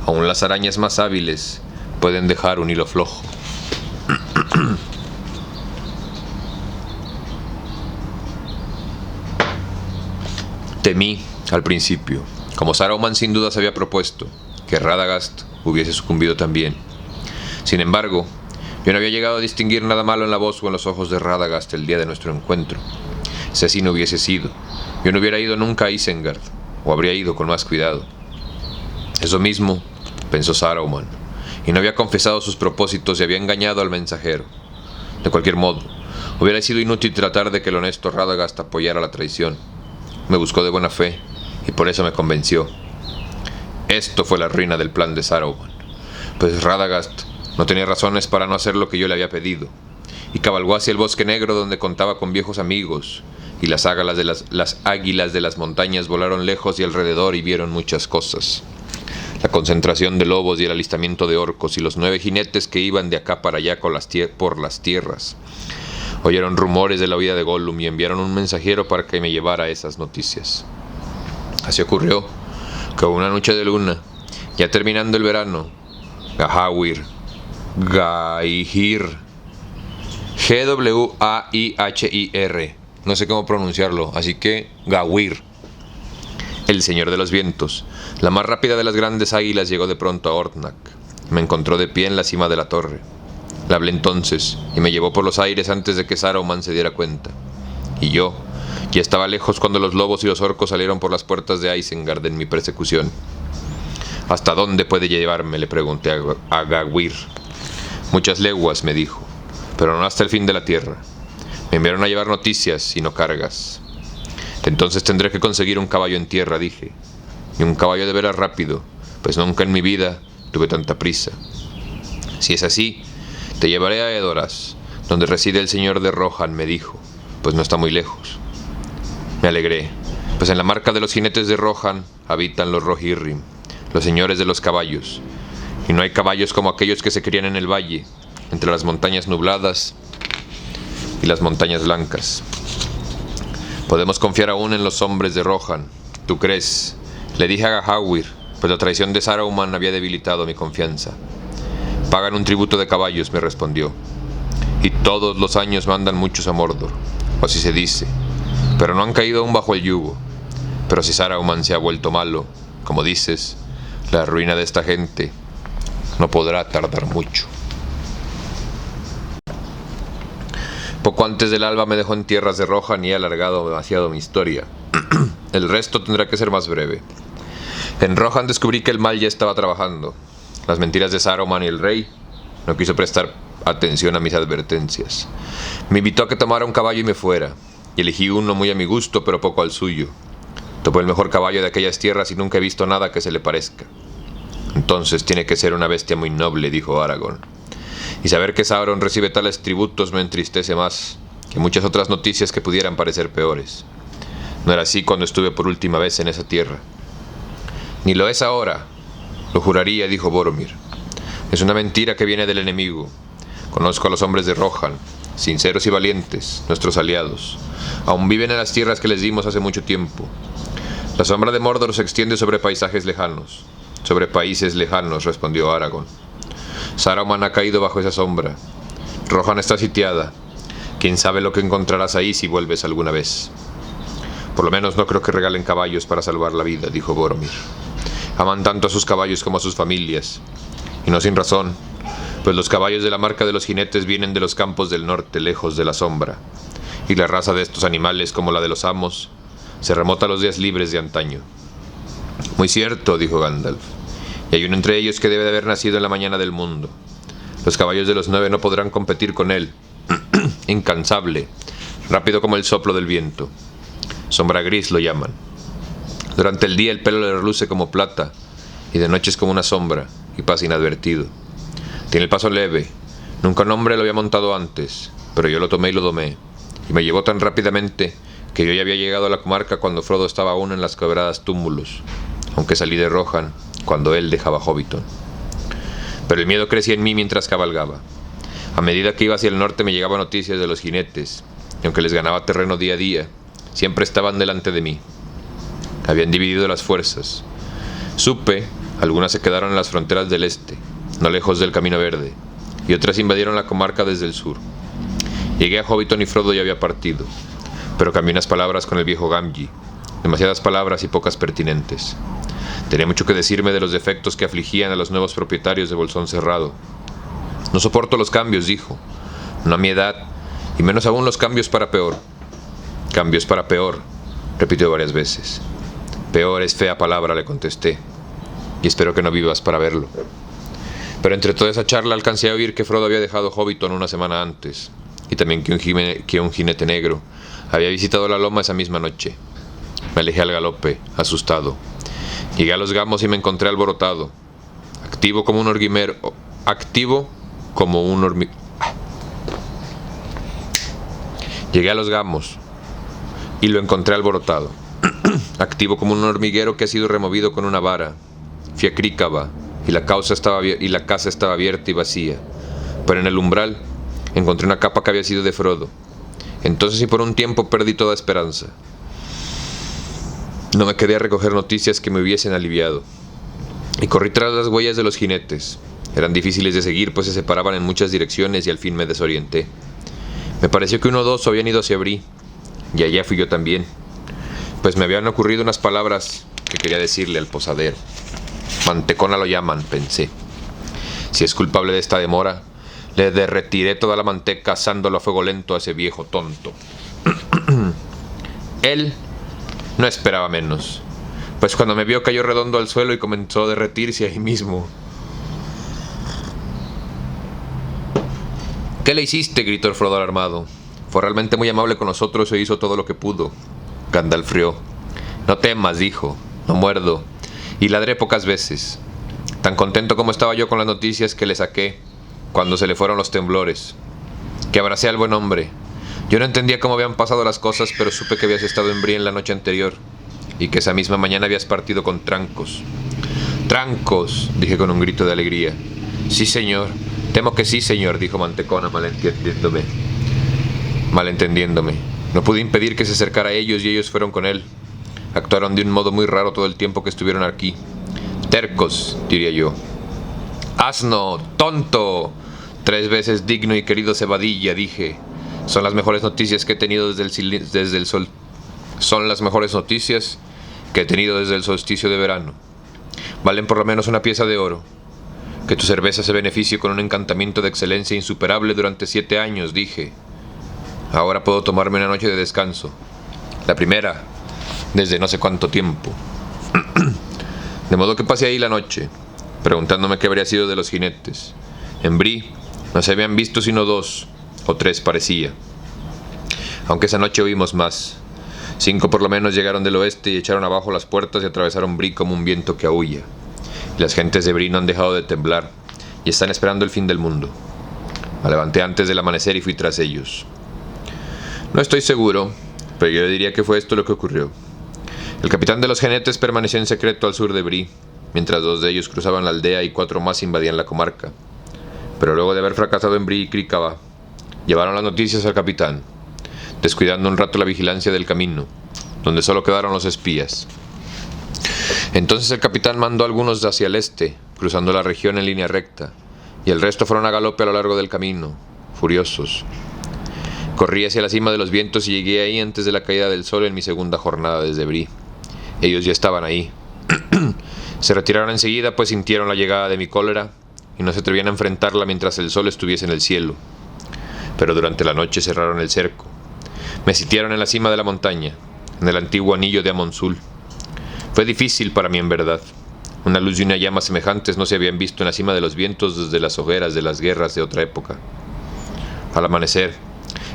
aún las arañas más hábiles pueden dejar un hilo flojo». Temí, al principio, como Saruman sin duda se había propuesto, que Radagast hubiese sucumbido también. Sin embargo, yo no había llegado a distinguir nada malo en la voz o en los ojos de Radagast el día de nuestro encuentro. Si así no hubiese sido, yo no hubiera ido nunca a Isengard, o habría ido con más cuidado. Eso mismo pensó Saruman, y no había confesado sus propósitos y había engañado al mensajero. De cualquier modo, hubiera sido inútil tratar de que el honesto Radagast apoyara la traición. Me buscó de buena fe, y por eso me convenció. Esto fue la ruina del plan de Saruman, pues Radagast no tenía razones para no hacer lo que yo le había pedido, y cabalgó hacia el bosque negro donde contaba con viejos amigos, y las águilas de las montañas volaron lejos y alrededor y vieron muchas cosas. La concentración de lobos y el alistamiento de orcos y los 9 jinetes que iban de acá para allá por las tierras. Oyeron rumores de la huida de Gollum y enviaron un mensajero para que me llevara esas noticias. Así ocurrió que una noche de luna, ya terminando el verano, Gwaihir, Gwaihir, no sé cómo pronunciarlo, así que Gwaihir, el señor de los vientos, la más rápida de las grandes águilas, llegó de pronto a Orthanc. Me encontró de pie en la cima de la torre. Le hablé entonces y me llevó por los aires antes de que Saruman se diera cuenta. Y yo ya estaba lejos cuando los lobos y los orcos salieron por las puertas de Isengard en mi persecución. «¿Hasta dónde puede llevarme?», le pregunté a Gwaihir. «Muchas leguas», me dijo, «pero no hasta el fin de la tierra. Me enviaron a llevar noticias y no cargas». «Entonces tendré que conseguir un caballo en tierra», dije, «y un caballo de veras rápido, pues nunca en mi vida tuve tanta prisa». «Si es así, te llevaré a Edoras, donde reside el señor de Rohan», me dijo, «pues no está muy lejos». Me alegré, pues en la marca de los jinetes de Rohan habitan los Rohirrim, los señores de los caballos, y no hay caballos como aquellos que se crían en el valle, entre las montañas nubladas y las montañas blancas. «Podemos confiar aún en los hombres de Rohan, ¿tú crees?», le dije a Gwaihir, pues la traición de Saruman había debilitado mi confianza. «Pagan un tributo de caballos», me respondió, «y todos los años mandan muchos a Mordor, o así se dice, pero no han caído aún bajo el yugo. Pero si Saruman se ha vuelto malo, como dices, la ruina de esta gente no podrá tardar mucho». Poco antes del alba me dejó en tierras de Rohan y he alargado demasiado mi historia. El resto tendrá que ser más breve. En Rohan descubrí que el mal ya estaba trabajando. Las mentiras de Saruman y el rey no quiso prestar atención a mis advertencias. Me invitó a que tomara un caballo y me fuera, y elegí uno muy a mi gusto, pero poco al suyo. Tomé el mejor caballo de aquellas tierras y nunca he visto nada que se le parezca. «Entonces tiene que ser una bestia muy noble», dijo Aragorn. «Y saber que Sauron recibe tales tributos me entristece más que muchas otras noticias que pudieran parecer peores. No era así cuando estuve por última vez en esa tierra». «Ni lo es ahora, lo juraría», dijo Boromir. «Es una mentira que viene del enemigo. Conozco a los hombres de Rohan, sinceros y valientes, nuestros aliados. Aún viven en las tierras que les dimos hace mucho tiempo. La sombra de Mordor se extiende sobre paisajes lejanos». «Sobre países lejanos», respondió Aragorn. «Saruman ha caído bajo esa sombra. Rohan está sitiada. Quién sabe lo que encontrarás ahí si vuelves alguna vez». «Por lo menos no creo que regalen caballos para salvar la vida», dijo Boromir. «Aman tanto a sus caballos como a sus familias, y no sin razón, pues los caballos de la marca de los jinetes vienen de los campos del norte, lejos de la sombra, y la raza de estos animales, como la de los amos, se remota a los días libres de antaño». «Muy cierto», dijo Gandalf, «y hay uno entre ellos que debe de haber nacido en la mañana del mundo. Los caballos de los 9 no podrán competir con él. Incansable, rápido como el soplo del viento. Sombra gris lo llaman. Durante el día el pelo le reluce como plata, y de noche es como una sombra, y pasa inadvertido. Tiene el paso leve. Nunca un hombre lo había montado antes, pero yo lo tomé y lo domé, y me llevó tan rápidamente que yo ya había llegado a la comarca cuando Frodo estaba aún en las quebradas túmulos, aunque salí de Rohan cuando él dejaba Hobbiton. Pero el miedo crecía en mí mientras cabalgaba. A medida que iba hacia el norte me llegaban noticias de los jinetes, y aunque les ganaba terreno día a día, siempre estaban delante de mí. Habían dividido las fuerzas. Supe, algunas se quedaron en las fronteras del este, no lejos del Camino Verde, y otras invadieron la comarca desde el sur. Llegué a Hobbiton y Frodo ya había partido, pero cambié unas palabras con el viejo Gamgee, demasiadas palabras y pocas pertinentes. Tenía mucho que decirme de los defectos que afligían a los nuevos propietarios de Bolsón Cerrado. No soporto los cambios, dijo, no a mi edad, y menos aún los cambios para peor. Cambios para peor, repitió varias veces. Peor es fea palabra, le contesté, y espero que no vivas para verlo. Pero entre toda esa charla alcancé a oír que Frodo había dejado Hobbiton una semana antes, y también que un jinete negro había visitado la loma esa misma noche. Me alejé al galope, asustado. Llegué a los gamos y me encontré alborotado, activo como un hormiguero, Llegué a los gamos y lo encontré alborotado, activo como un hormiguero que ha sido removido con una vara. Fui a Crícaba y la casa estaba abierta y vacía, pero en el umbral encontré una capa que había sido de Frodo. Entonces y por un tiempo perdí toda esperanza. No me quedé a recoger noticias que me hubiesen aliviado, y corrí tras las huellas de los jinetes. Eran difíciles de seguir, pues se separaban en muchas direcciones y al fin me desorienté. Me pareció que uno o dos habían ido hacia Bree, y allá fui yo también, pues me habían ocurrido unas palabras que quería decirle al posadero. Mantecona lo llaman, pensé. Si es culpable de esta demora, le derretiré toda la manteca asándolo a fuego lento a ese viejo tonto. Él no esperaba menos, pues cuando me vio cayó redondo al suelo y comenzó a derretirse ahí mismo. ¿Qué le hiciste?, gritó el Frodo alarmado. Fue realmente muy amable con nosotros e hizo todo lo que pudo. Gandalf rió. No temas, dijo, no muerdo, y ladré pocas veces. Tan contento como estaba yo con las noticias que le saqué cuando se le fueron los temblores, que abracé al buen hombre. Yo no entendía cómo habían pasado las cosas, pero supe que habías estado en Bree en la noche anterior, y que esa misma mañana habías partido con Trancos. ¡Trancos!, dije con un grito de alegría. Sí, señor. Temo que sí, señor, dijo Mantecona, malentendiéndome. No pude impedir que se acercara a ellos y ellos fueron con él. Actuaron de un modo muy raro todo el tiempo que estuvieron aquí. Tercos, diría yo. ¡Asno! ¡Tonto! 3 veces digno y querido Cebadilla, dije. Son las mejores noticias que he tenido desde el sol. Son las mejores noticias que he tenido desde el solsticio de verano. Valen por lo menos una pieza de oro. Que tu cerveza se beneficie con un encantamiento de excelencia insuperable durante 7 años, dije. Ahora puedo tomarme una noche de descanso. La primera, desde no sé cuánto tiempo. De modo que pasé ahí la noche, preguntándome qué habría sido de los jinetes. En Bree no se habían visto sino 2 o 3 parecía. Aunque esa noche oímos más. 5 por lo menos llegaron del oeste y echaron abajo las puertas y atravesaron Bree como un viento que aúlla. Y las gentes de Bree no han dejado de temblar y están esperando el fin del mundo. Me levanté antes del amanecer y fui tras ellos. No estoy seguro, pero yo diría que fue esto lo que ocurrió. El capitán de los jinetes permaneció en secreto al sur de Bree, mientras 2 de ellos cruzaban la aldea y 4 más invadían la comarca. Pero luego de haber fracasado en Bree y Crícaba, llevaron las noticias al capitán, descuidando un rato la vigilancia del camino, donde solo quedaron los espías. Entonces el capitán mandó a algunos hacia el este, cruzando la región en línea recta, y el resto fueron a galope a lo largo del camino, furiosos. Corrí hacia la cima de los vientos y llegué ahí antes de la caída del sol en mi segunda jornada desde Bree. Ellos ya estaban ahí. Se retiraron enseguida, pues sintieron la llegada de mi cólera y no se atrevían a enfrentarla mientras el sol estuviese en el cielo. Pero durante la noche cerraron el cerco. Me sitiaron en la cima de la montaña, en el antiguo anillo de Amonsul. Fue difícil para mí en verdad. Una luz y una llama semejantes no se habían visto en la cima de los vientos desde las hogueras de las guerras de otra época. Al amanecer,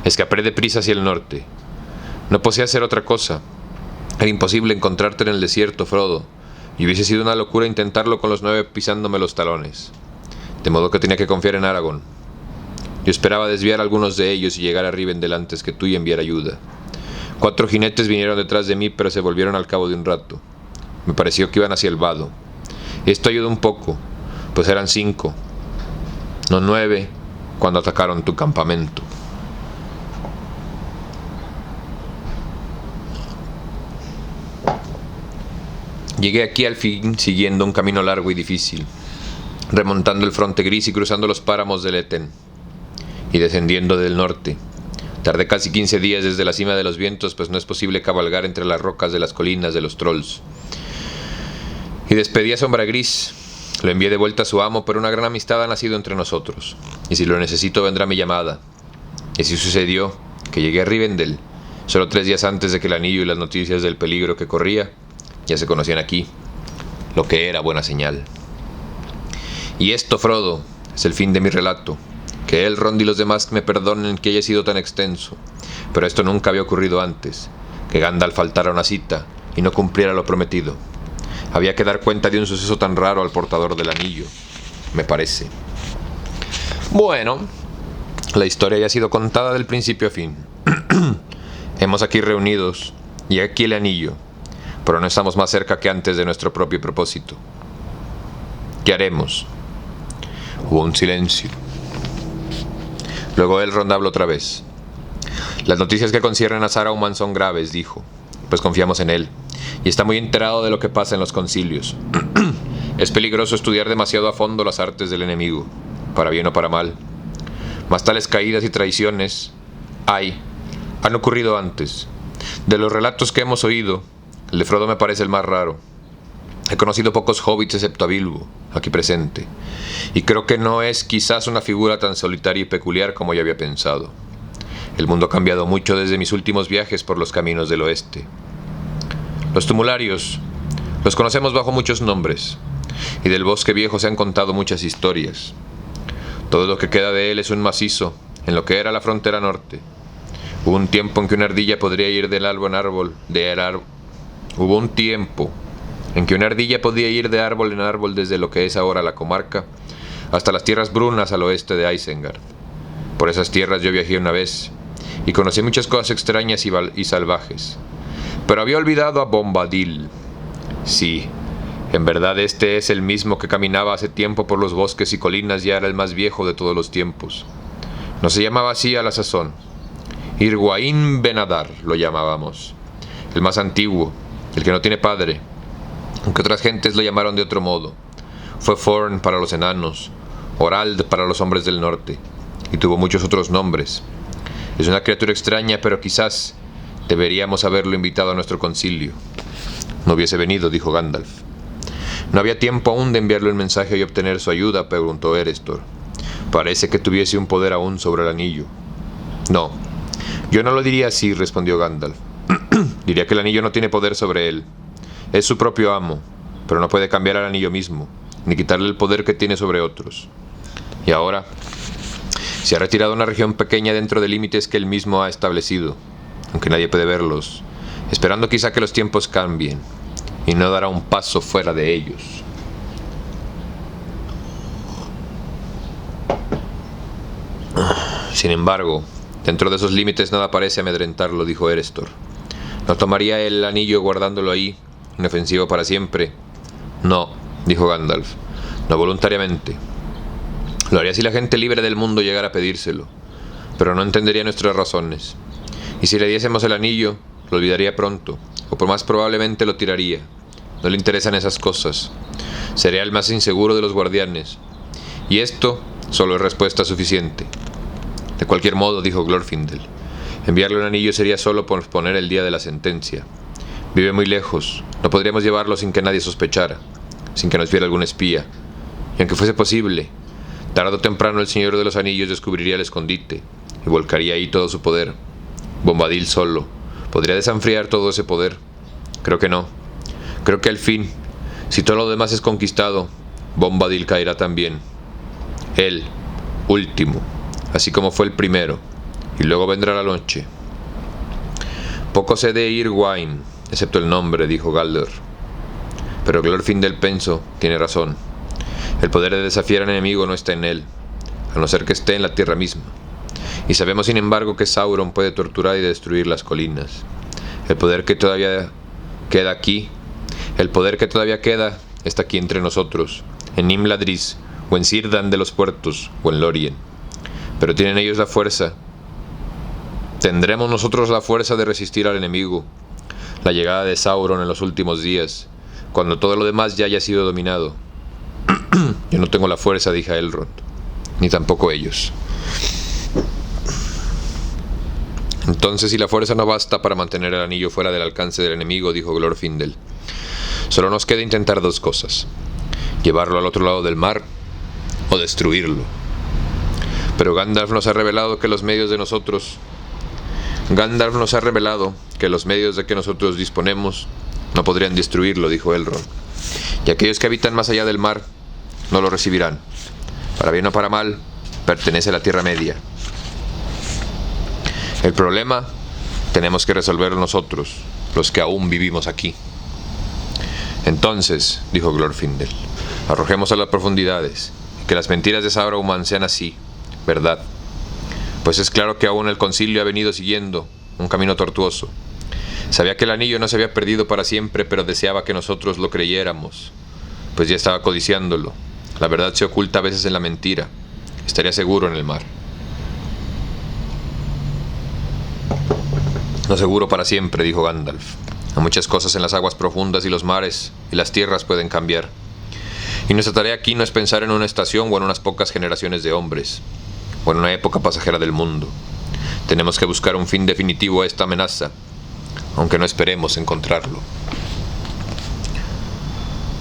escapé deprisa hacia el norte. No podía hacer otra cosa. Era imposible encontrarte en el desierto, Frodo, y hubiese sido una locura intentarlo con los 9 pisándome los talones. De modo que tenía que confiar en Aragorn. Yo esperaba desviar a algunos de ellos y llegar a Rivendell antes que tú y enviar ayuda. 4 jinetes vinieron detrás de mí, pero se volvieron al cabo de un rato. Me pareció que iban hacia el vado. Esto ayudó un poco, pues eran 5, no 9, cuando atacaron tu campamento. Llegué aquí al fin siguiendo un camino largo y difícil, remontando el fronte gris y cruzando los páramos del Etén, y descendiendo del norte. Tardé casi 15 días desde la cima de los vientos, pues no es posible cabalgar entre las rocas de las colinas de los trolls. Y despedí a Sombra Gris. Lo envié de vuelta a su amo, pero una gran amistad ha nacido entre nosotros, y si lo necesito vendrá mi llamada. Y así sucedió que llegué a Rivendell, solo 3 días antes de que el anillo y las noticias del peligro que corría ya se conocían aquí, lo que era buena señal. Y esto, Frodo, es el fin de mi relato. Que Elrond y los demás me perdonen que haya sido tan extenso, pero esto nunca había ocurrido antes, que Gandalf faltara a una cita y no cumpliera lo prometido. Había que dar cuenta de un suceso tan raro al portador del anillo, me parece. Bueno, la historia ya ha sido contada del principio a fin. Hemos aquí reunidos, y aquí el anillo, pero no estamos más cerca que antes de nuestro propio propósito. ¿Qué haremos? Hubo un silencio. Luego Elrond habló otra vez. Las noticias que conciernen a Saruman son graves, dijo, pues confiamos en él, y está muy enterado de lo que pasa en los concilios. Es peligroso estudiar demasiado a fondo las artes del enemigo, para bien o para mal. Mas tales caídas y traiciones han ocurrido antes. De los relatos que hemos oído, el de Frodo me parece el más raro. He conocido pocos hobbits excepto a Bilbo, aquí presente, y creo que no es quizás una figura tan solitaria y peculiar como yo había pensado. El mundo ha cambiado mucho desde mis últimos viajes por los caminos del oeste. Los tumularios los conocemos bajo muchos nombres, y del bosque viejo se han contado muchas historias. Todo lo que queda de él es un macizo, en lo que era la frontera norte. Hubo un tiempo en que una ardilla podía ir de árbol en árbol, desde lo que es ahora la comarca, hasta las tierras brunas al oeste de Isengard. Por esas tierras yo viajé una vez, y conocí muchas cosas extrañas y salvajes. Pero había olvidado a Bombadil. Sí, en verdad este es el mismo que caminaba hace tiempo por los bosques y colinas y era el más viejo de todos los tiempos. No se llamaba así a la sazón. Irwain Benadar lo llamábamos. El más antiguo, el que no tiene padre, aunque otras gentes lo llamaron de otro modo. Fue Forn para los enanos, Orald para los hombres del norte, y tuvo muchos otros nombres. Es una criatura extraña, pero quizás deberíamos haberlo invitado a nuestro concilio. No hubiese venido, dijo Gandalf. ¿No había tiempo aún de enviarle un mensaje y obtener su ayuda?, preguntó Erestor. Parece que tuviese un poder aún sobre el anillo. No, yo no lo diría así, respondió Gandalf. Diría que el anillo no tiene poder sobre él. Es su propio amo, pero no puede cambiar al anillo mismo, ni quitarle el poder que tiene sobre otros. Y ahora se ha retirado a una región pequeña dentro de límites que él mismo ha establecido, aunque nadie puede verlos, esperando quizá que los tiempos cambien, y no dará un paso fuera de ellos. Sin embargo, dentro de esos límites nada parece amedrentarlo, dijo Erestor. ¿No tomaría el anillo guardándolo ahí, inofensivo para siempre? No, dijo Gandalf, no voluntariamente. Lo haría si la gente libre del mundo llegara a pedírselo, pero no entendería nuestras razones. Y si le diésemos el anillo, lo olvidaría pronto, o por más probablemente lo tiraría. No le interesan esas cosas. Sería el más inseguro de los guardianes. Y esto solo es respuesta suficiente. De cualquier modo, dijo Glorfindel, enviarle un anillo sería solo posponer el día de la sentencia. Vive muy lejos, no podríamos llevarlo sin que nadie sospechara, sin que nos viera algún espía. Y aunque fuese posible, tarde o temprano el Señor de los Anillos descubriría el escondite y volcaría ahí todo su poder. Bombadil solo ¿podría desenfriar todo ese poder? Creo que no. Creo que al fin, Si todo lo demás es conquistado, Bombadil caerá también. Él, último, así como fue el primero, y luego vendrá la noche. Poco sé de Irwine, excepto el nombre, dijo Galdor. Pero Glorfindel pensó, tiene razón. El poder de desafiar al enemigo no está en él, a no ser que esté en la tierra misma. Y sabemos sin embargo que Sauron puede torturar y destruir las colinas. El poder que todavía queda aquí, está aquí entre nosotros, en Imladris, o en Círdan de los Puertos, o en Lórien. Pero tienen ellos la fuerza. Tendremos nosotros la fuerza de resistir al enemigo, la llegada de Sauron en los últimos días, cuando todo lo demás ya haya sido dominado. Yo no tengo la fuerza, dije a Elrond, ni tampoco ellos. Entonces, si la fuerza no basta para mantener el anillo fuera del alcance del enemigo, dijo Glorfindel, solo nos queda intentar dos cosas: llevarlo al otro lado del mar o destruirlo. Pero Gandalf nos ha revelado que los medios de que nosotros disponemos no podrían destruirlo, dijo Elrond. Y aquellos que habitan más allá del mar no lo recibirán. Para bien o para mal, pertenece a la Tierra Media. El problema tenemos que resolverlo nosotros, los que aún vivimos aquí. Entonces, dijo Glorfindel, arrojemos a las profundidades, y que las mentiras de Saruman sean así, verdad. Pues es claro que aún el concilio ha venido siguiendo un camino tortuoso. Sabía que el anillo no se había perdido para siempre, pero deseaba que nosotros lo creyéramos, pues ya estaba codiciándolo. La verdad se oculta a veces en la mentira. Estaría seguro en el mar. No seguro para siempre, dijo Gandalf. Hay muchas cosas en las aguas profundas y los mares y las tierras pueden cambiar. Y nuestra tarea aquí no es pensar en una estación o en unas pocas generaciones de hombres, o en una época pasajera del mundo. Tenemos que buscar un fin definitivo a esta amenaza, aunque no esperemos encontrarlo.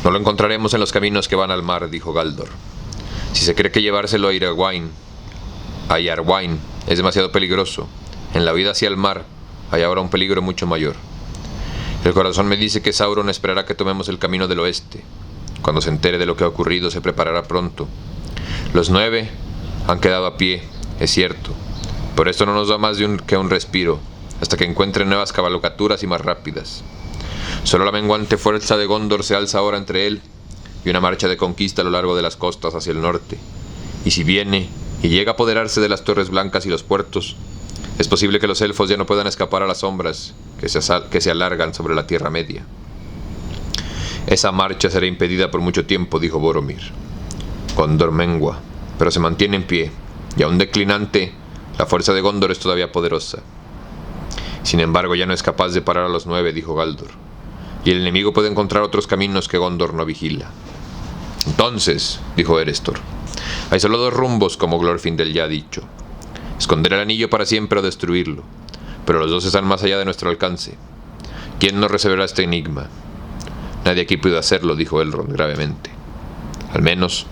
No lo encontraremos en los caminos que van al mar, dijo Galdor. Si se cree que llevárselo a Yarwain es demasiado peligroso, en la huida hacia el mar hay ahora un peligro mucho mayor. El corazón me dice que Sauron esperará que tomemos el camino del oeste. Cuando se entere de lo que ha ocurrido, se preparará pronto. Los 9 han quedado a pie, es cierto. Por esto no nos da más que un respiro, hasta que encuentren nuevas cabalgaturas y más rápidas. Solo la menguante fuerza de Gondor se alza ahora entre él y una marcha de conquista a lo largo de las costas hacia el norte. Y si viene y llega a apoderarse de las Torres Blancas y los puertos, es posible que los elfos ya no puedan escapar a las sombras que se alargan sobre la Tierra Media. Esa marcha será impedida por mucho tiempo, dijo Boromir. Gondor mengua, pero se mantiene en pie, y aún declinante, la fuerza de Gondor es todavía poderosa. Sin embargo, ya no es capaz de parar a los 9, dijo Galdor, y el enemigo puede encontrar otros caminos que Gondor no vigila. Entonces, dijo Erestor, hay solo 2 rumbos, como Glorfindel ya ha dicho: esconder el anillo para siempre o destruirlo, pero los 2 están más allá de nuestro alcance. ¿Quién nos resolverá este enigma? Nadie aquí puede hacerlo, dijo Elrond gravemente. Al menos,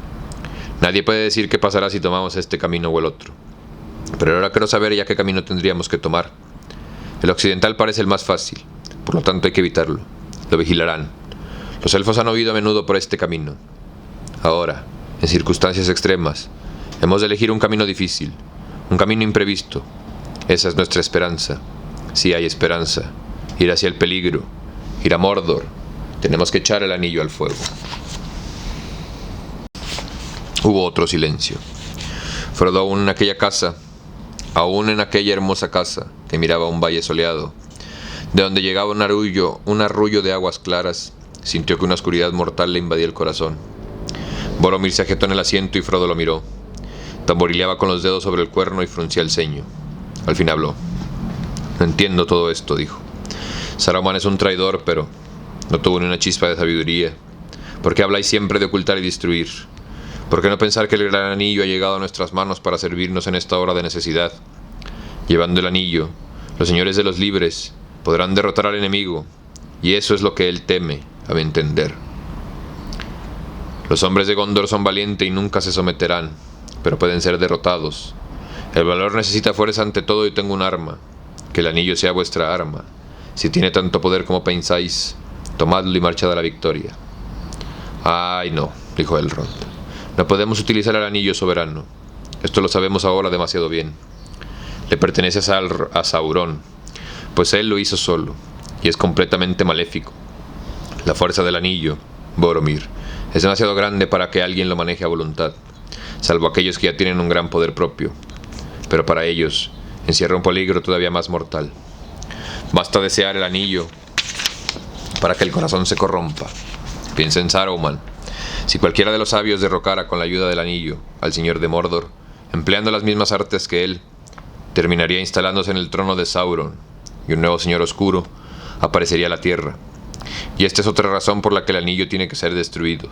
nadie puede decir qué pasará si tomamos este camino o el otro. Pero ahora quiero saber ya qué camino tendríamos que tomar. El occidental parece el más fácil, por lo tanto hay que evitarlo. Lo vigilarán. Los elfos han huido a menudo por este camino. Ahora, en circunstancias extremas, hemos de elegir un camino difícil, un camino imprevisto. Esa es nuestra esperanza. Si hay esperanza, ir hacia el peligro, ir a Mordor. Tenemos que echar el anillo al fuego. Hubo otro silencio. Frodo aún en aquella hermosa casa que miraba un valle soleado, de donde llegaba un arrullo de aguas claras, sintió que una oscuridad mortal le invadía el corazón. Boromir se agitó en el asiento y Frodo lo miró. Tamborileaba con los dedos sobre el cuerno y fruncía el ceño. Al fin habló. No entiendo todo esto, dijo. Saruman es un traidor, pero no tuvo ni una chispa de sabiduría. ¿Por qué habláis siempre de ocultar y destruir? ¿Por qué no pensar que el gran anillo ha llegado a nuestras manos para servirnos en esta hora de necesidad? Llevando el anillo, los señores de los libres podrán derrotar al enemigo, y eso es lo que él teme, a mi entender. Los hombres de Gondor son valientes y nunca se someterán, pero pueden ser derrotados. El valor necesita fuerza ante todo y tengo un arma. Que el anillo sea vuestra arma. Si tiene tanto poder como pensáis, tomadlo y marchad a la victoria. Ay, no, dijo Elrond. No podemos utilizar el anillo soberano. Esto lo sabemos ahora demasiado bien. Le pertenece a Sauron, pues él lo hizo solo, y es completamente maléfico. La fuerza del anillo, Boromir, es demasiado grande para que alguien lo maneje a voluntad, salvo aquellos que ya tienen un gran poder propio. Pero para ellos, encierra un peligro todavía más mortal. Basta desear el anillo para que el corazón se corrompa. Piensa en Saruman. Si cualquiera de los sabios derrocara con la ayuda del anillo al señor de Mordor, empleando las mismas artes que él, terminaría instalándose en el trono de Sauron, y un nuevo señor oscuro aparecería en la tierra. Y esta es otra razón por la que el anillo tiene que ser destruido.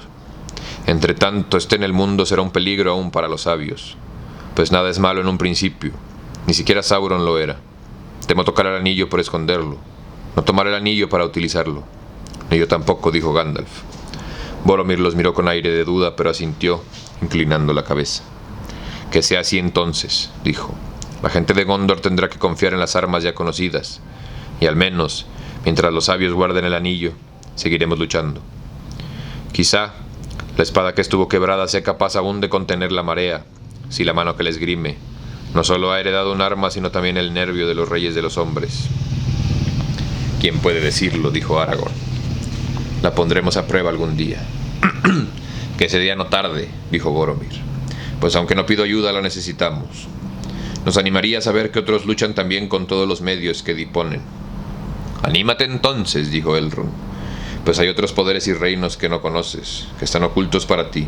Entre tanto esté en el mundo, será un peligro aún para los sabios, pues nada es malo en un principio, ni siquiera Sauron lo era. Temo tocar el anillo por esconderlo, no tomar el anillo para utilizarlo. Ni yo tampoco, dijo Gandalf. Boromir los miró con aire de duda, pero asintió, inclinando la cabeza. Que sea así entonces, dijo. La gente de Gondor tendrá que confiar en las armas ya conocidas, y al menos, mientras los sabios guarden el anillo, seguiremos luchando. Quizá la espada que estuvo quebrada sea capaz aún de contener la marea, si la mano que la esgrime no solo ha heredado un arma, sino también el nervio de los reyes de los hombres. ¿Quién puede decirlo?, dijo Aragorn. La pondremos a prueba algún día. Que ese día no tarde, dijo Boromir, pues aunque no pido ayuda, la necesitamos. Nos animaría a saber que otros luchan también con todos los medios que disponen. Anímate entonces, dijo Elrond, pues hay otros poderes y reinos que no conoces, que están ocultos para ti.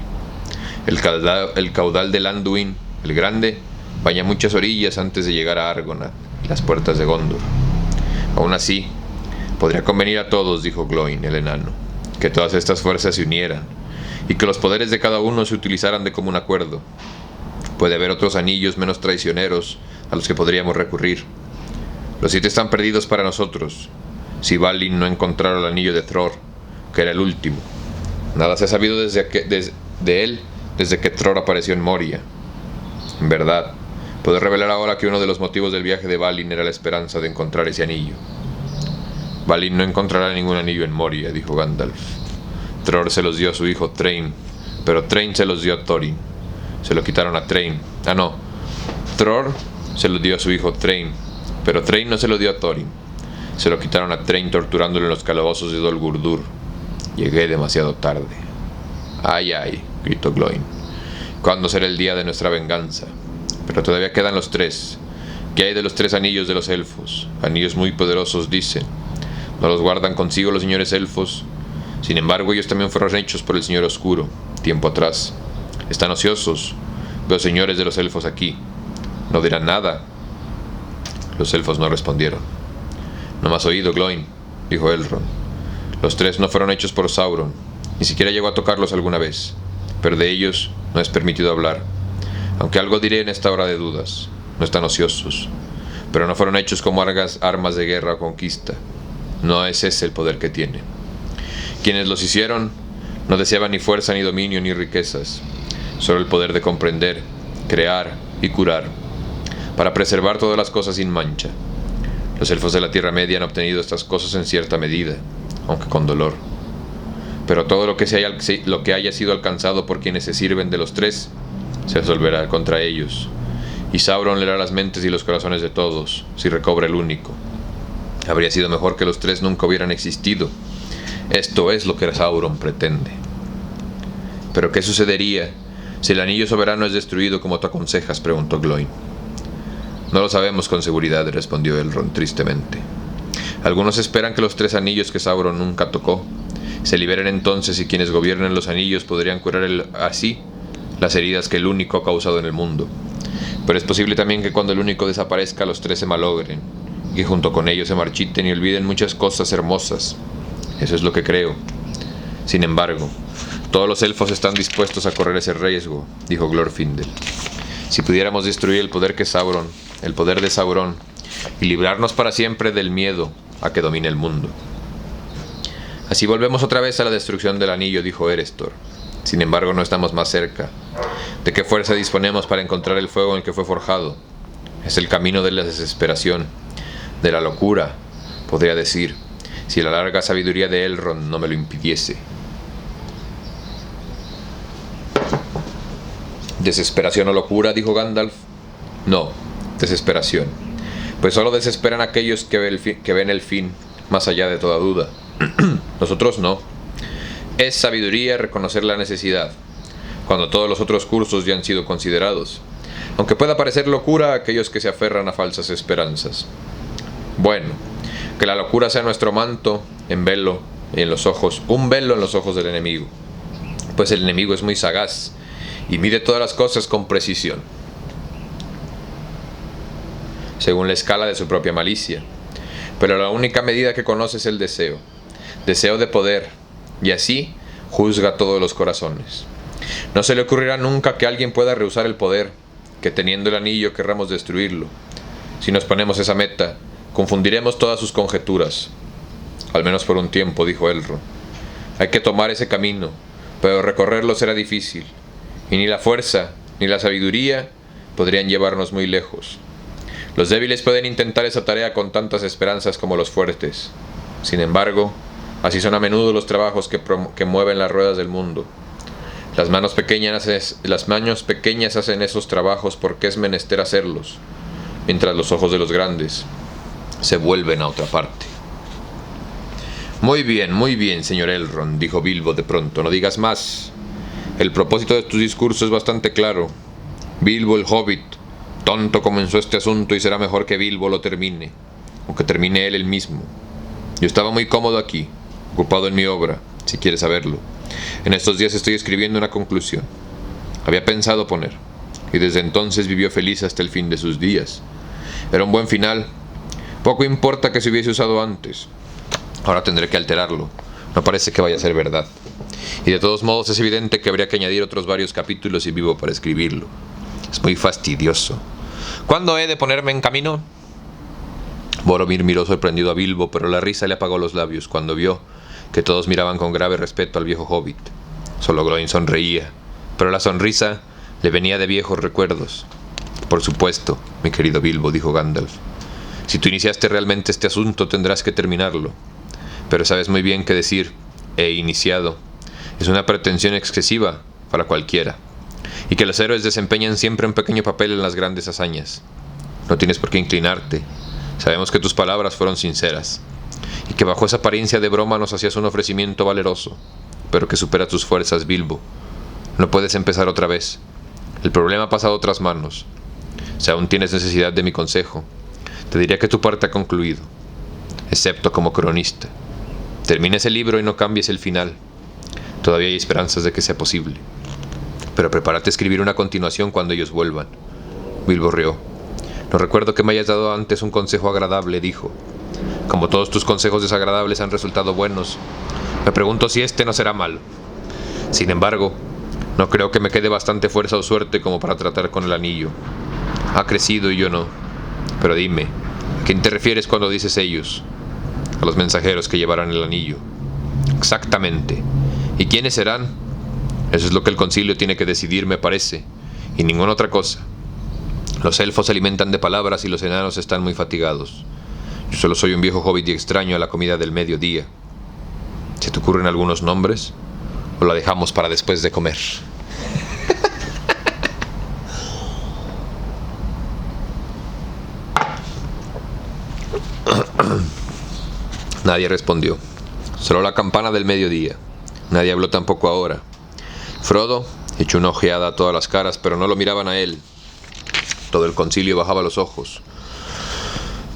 El caudal del Anduin, el Grande, baña muchas orillas antes de llegar a Argonath y las puertas de Gondor. Aún así, podría convenir a todos, dijo Glóin, el enano, que todas estas fuerzas se unieran, y que los poderes de cada uno se utilizaran de común acuerdo. Puede haber otros anillos menos traicioneros a los que podríamos recurrir. Los 7 están perdidos para nosotros, si Balin no encontrara el anillo de Thror, que era el último. Nada se ha sabido de él desde que Thror apareció en Moria. En verdad, puedo revelar ahora que uno de los motivos del viaje de Balin era la esperanza de encontrar ese anillo. Balin no encontrará ningún anillo en Moria, dijo Gandalf. Thror se los dio a su hijo Thrain, pero Thrain se los dio a Thorin. Se lo quitaron a Thrain. Thror se lo dio a su hijo Thrain, pero Thrain no se lo dio a Thorin. Se lo quitaron a Thrain torturándolo en los calabozos de Dol Guldur. Llegué demasiado tarde. Ay, ay, gritó Glóin. ¿Cuándo será el día de nuestra venganza? Pero todavía quedan los 3. ¿Qué hay de los 3 anillos de los elfos? Anillos muy poderosos, dicen. ¿No los guardan consigo los señores elfos? Sin embargo, ellos también fueron hechos por el señor oscuro, tiempo atrás. Están ociosos. Veo señores de los elfos aquí. ¿No dirán nada? Los elfos no respondieron. No me has oído, Glóin, dijo Elrond. Los 3 no fueron hechos por Sauron. Ni siquiera llegó a tocarlos alguna vez. Pero de ellos no es permitido hablar. Aunque algo diré en esta hora de dudas. No están ociosos. Pero no fueron hechos como armas de guerra o conquista. No es ese el poder que tienen. Quienes los hicieron no deseaban ni fuerza, ni dominio, ni riquezas. Solo el poder de comprender, crear y curar, para preservar todas las cosas sin mancha. Los elfos de la Tierra Media han obtenido estas cosas en cierta medida, aunque con dolor. Pero todo lo que haya sido alcanzado por quienes se sirven de los 3, se resolverá contra ellos. Y Sauron leerá las mentes y los corazones de todos, si recobra el único. Habría sido mejor que los 3 nunca hubieran existido. Esto es lo que Sauron pretende. ¿Pero qué sucedería si el anillo soberano es destruido como tú aconsejas?, preguntó Glóin. No lo sabemos con seguridad, respondió Elrond tristemente. Algunos esperan que los 3 anillos que Sauron nunca tocó se liberen entonces, y quienes gobiernen los anillos podrían curar así las heridas que el único ha causado en el mundo. Pero es posible también que cuando el único desaparezca, los 3 se malogren, y que junto con ellos se marchiten y olviden muchas cosas hermosas. Eso es lo que creo. Sin embargo, todos los elfos están dispuestos a correr ese riesgo, dijo Glorfindel. Si pudiéramos destruir el poder de Sauron, y librarnos para siempre del miedo a que domine el mundo. Así volvemos otra vez a la destrucción del anillo, dijo Erestor. Sin embargo, no estamos más cerca. ¿De qué fuerza disponemos para encontrar el fuego en el que fue forjado? Es el camino de la desesperación, de la locura, podría decir, si la larga sabiduría de Elrond no me lo impidiese. ¿Desesperación o locura?, dijo Gandalf. No, desesperación. Pues solo desesperan aquellos que ven el fin más allá de toda duda. Nosotros no. Es sabiduría reconocer la necesidad, cuando todos los otros cursos ya han sido considerados, aunque pueda parecer locura a aquellos que se aferran a falsas esperanzas. Bueno, que la locura sea nuestro manto en velo y en los ojos, un velo en los ojos del enemigo, pues el enemigo es muy sagaz y mide todas las cosas con precisión, según la escala de su propia malicia. Pero la única medida que conoce es el deseo de poder, y así juzga todos los corazones. No se le ocurrirá nunca que alguien pueda rehusar el poder, que teniendo el anillo querramos destruirlo. Si nos ponemos esa meta, confundiremos todas sus conjeturas. Al menos por un tiempo, dijo Elrond. Hay que tomar ese camino, pero recorrerlo será difícil, y ni la fuerza ni la sabiduría podrían llevarnos muy lejos. Los débiles pueden intentar esa tarea con tantas esperanzas como los fuertes. Sin embargo, así son a menudo los trabajos que mueven las ruedas del mundo. Las manos pequeñas hacen esos trabajos porque es menester hacerlos, mientras los ojos de los grandes se vuelven a otra parte. Muy bien, señor Elrond, dijo Bilbo de pronto, no digas más. El propósito de tu discurso es bastante claro. Bilbo el Hobbit, tonto comenzó este asunto y será mejor que Bilbo lo termine, aunque termine él mismo. Yo estaba muy cómodo aquí, ocupado en mi obra, si quieres saberlo. En estos días estoy escribiendo una conclusión. Había pensado poner, y desde entonces vivió feliz hasta el fin de sus días. Era un buen final. Poco importa que se hubiese usado antes. Ahora tendré que alterarlo. No parece que vaya a ser verdad. Y de todos modos es evidente que habría que añadir otros varios capítulos y vivo para escribirlo. Es muy fastidioso. ¿Cuándo he de ponerme en camino? Boromir miró sorprendido a Bilbo, pero la risa le apagó los labios cuando vio que todos miraban con grave respeto al viejo hobbit. Solo Gloin sonreía, pero la sonrisa le venía de viejos recuerdos. Por supuesto, mi querido Bilbo, dijo Gandalf. Si tú iniciaste realmente este asunto, tendrás que terminarlo. Pero sabes muy bien que decir «he iniciado» es una pretensión excesiva para cualquiera, y que los héroes desempeñan siempre un pequeño papel en las grandes hazañas. No tienes por qué inclinarte. Sabemos que tus palabras fueron sinceras, y que bajo esa apariencia de broma nos hacías un ofrecimiento valeroso, pero que supera tus fuerzas, Bilbo. No puedes empezar otra vez. El problema ha pasado a otras manos. Si aún tienes necesidad de mi consejo, te diría que tu parte ha concluido, excepto como cronista. Termina ese libro y no cambies el final. Todavía hay esperanzas de que sea posible. Pero prepárate a escribir una continuación cuando ellos vuelvan. Bilbo rió. No recuerdo que me hayas dado antes un consejo agradable, dijo. Como todos tus consejos desagradables han resultado buenos, me pregunto si este no será malo. Sin embargo, no creo que me quede bastante fuerza o suerte como para tratar con el anillo. Ha crecido y yo no. Pero dime, ¿a quién te refieres cuando dices ellos? A los mensajeros que llevarán el anillo. Exactamente. ¿Y quiénes serán? Eso es lo que el concilio tiene que decidir, me parece, y ninguna otra cosa. Los elfos se alimentan de palabras y los enanos están muy fatigados. Yo solo soy un viejo hobbit y extraño a la comida del mediodía. ¿Se te ocurren algunos nombres? ¿O la dejamos para después de comer? Nadie respondió. Solo la campana del mediodía. Nadie habló tampoco ahora. Frodo echó una ojeada a todas las caras, pero no lo miraban a él. Todo el concilio bajaba los ojos.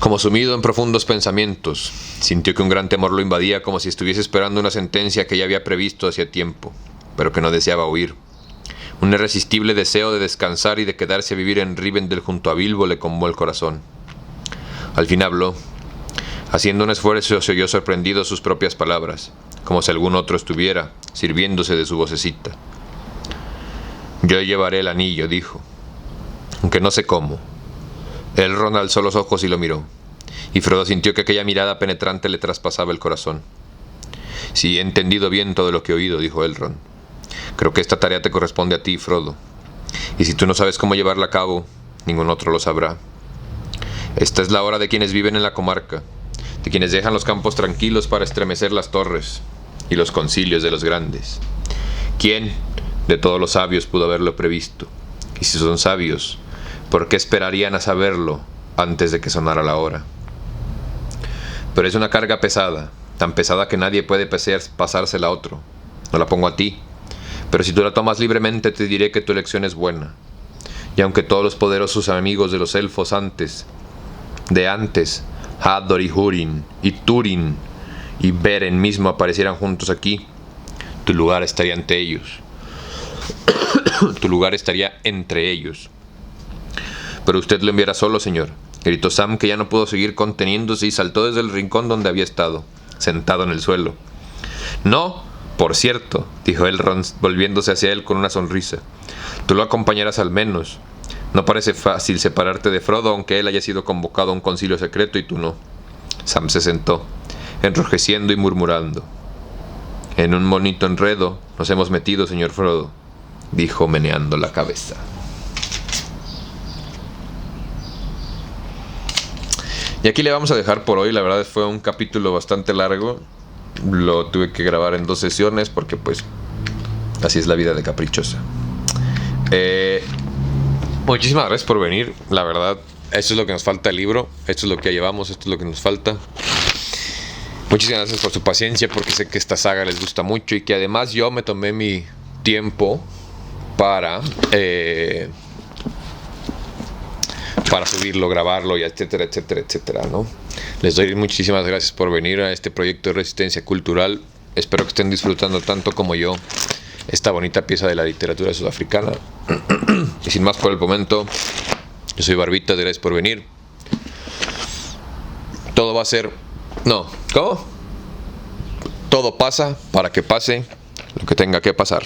Como sumido en profundos pensamientos, sintió que un gran temor lo invadía, como si estuviese esperando una sentencia que ya había previsto hacía tiempo, pero que no deseaba oír. Un irresistible deseo de descansar y de quedarse a vivir en Rivendell junto a Bilbo le conmovió el corazón. Al fin habló. Haciendo un esfuerzo, se oyó sorprendido sus propias palabras, como si algún otro estuviera sirviéndose de su vocecita. Yo llevaré el anillo, dijo, aunque no sé cómo. Elrond alzó los ojos y lo miró, y Frodo sintió que aquella mirada penetrante le traspasaba el corazón. Sí, he entendido bien todo lo que he oído, dijo Elrond. Creo que esta tarea te corresponde a ti, Frodo, y si tú no sabes cómo llevarla a cabo, ningún otro lo sabrá. Esta es la hora de quienes viven en la comarca, de quienes dejan los campos tranquilos para estremecer las torres y los concilios de los grandes. ¿Quién, de todos los sabios, pudo haberlo previsto? Y si son sabios, ¿por qué esperarían a saberlo antes de que sonara la hora? Pero es una carga pesada, tan pesada que nadie puede pasársela a otro. No la pongo a ti, pero si tú la tomas libremente te diré que tu elección es buena. Y aunque todos los poderosos amigos de los elfos antes, Hador y Húrin y Túrin y Beren mismo aparecieran juntos aquí, tu lugar estaría ante ellos. Tu lugar estaría entre ellos. Pero usted lo enviará solo, señor, gritó Sam, que ya no pudo seguir conteniéndose y saltó desde el rincón donde había estado, sentado en el suelo. No, por cierto, dijo Elrond, volviéndose hacia él con una sonrisa. Tú lo acompañarás al menos. No parece fácil separarte de Frodo, aunque él haya sido convocado a un concilio secreto y tú no. Sam se sentó, enrojeciendo y murmurando. En un bonito enredo nos hemos metido, señor Frodo, dijo meneando la cabeza. Y aquí le vamos a dejar por hoy. La verdad fue un capítulo bastante largo. Lo tuve que grabar en 2 sesiones porque pues así es la vida de caprichosa. Muchísimas gracias por venir. La verdad, esto es lo que nos falta del libro. Esto es lo que llevamos, esto es lo que nos falta. Muchísimas gracias por su paciencia, porque sé que esta saga les gusta mucho y que además yo me tomé mi tiempo para subirlo, grabarlo y etcétera, etcétera, etcétera, ¿no? Les doy muchísimas gracias por venir a este proyecto de resistencia cultural. Espero que estén disfrutando tanto como yo esta bonita pieza de la literatura sudafricana. Y sin más por el momento, yo soy Barbita, gracias por venir. Todo va a ser... No, ¿cómo? Todo pasa para que pase lo que tenga que pasar.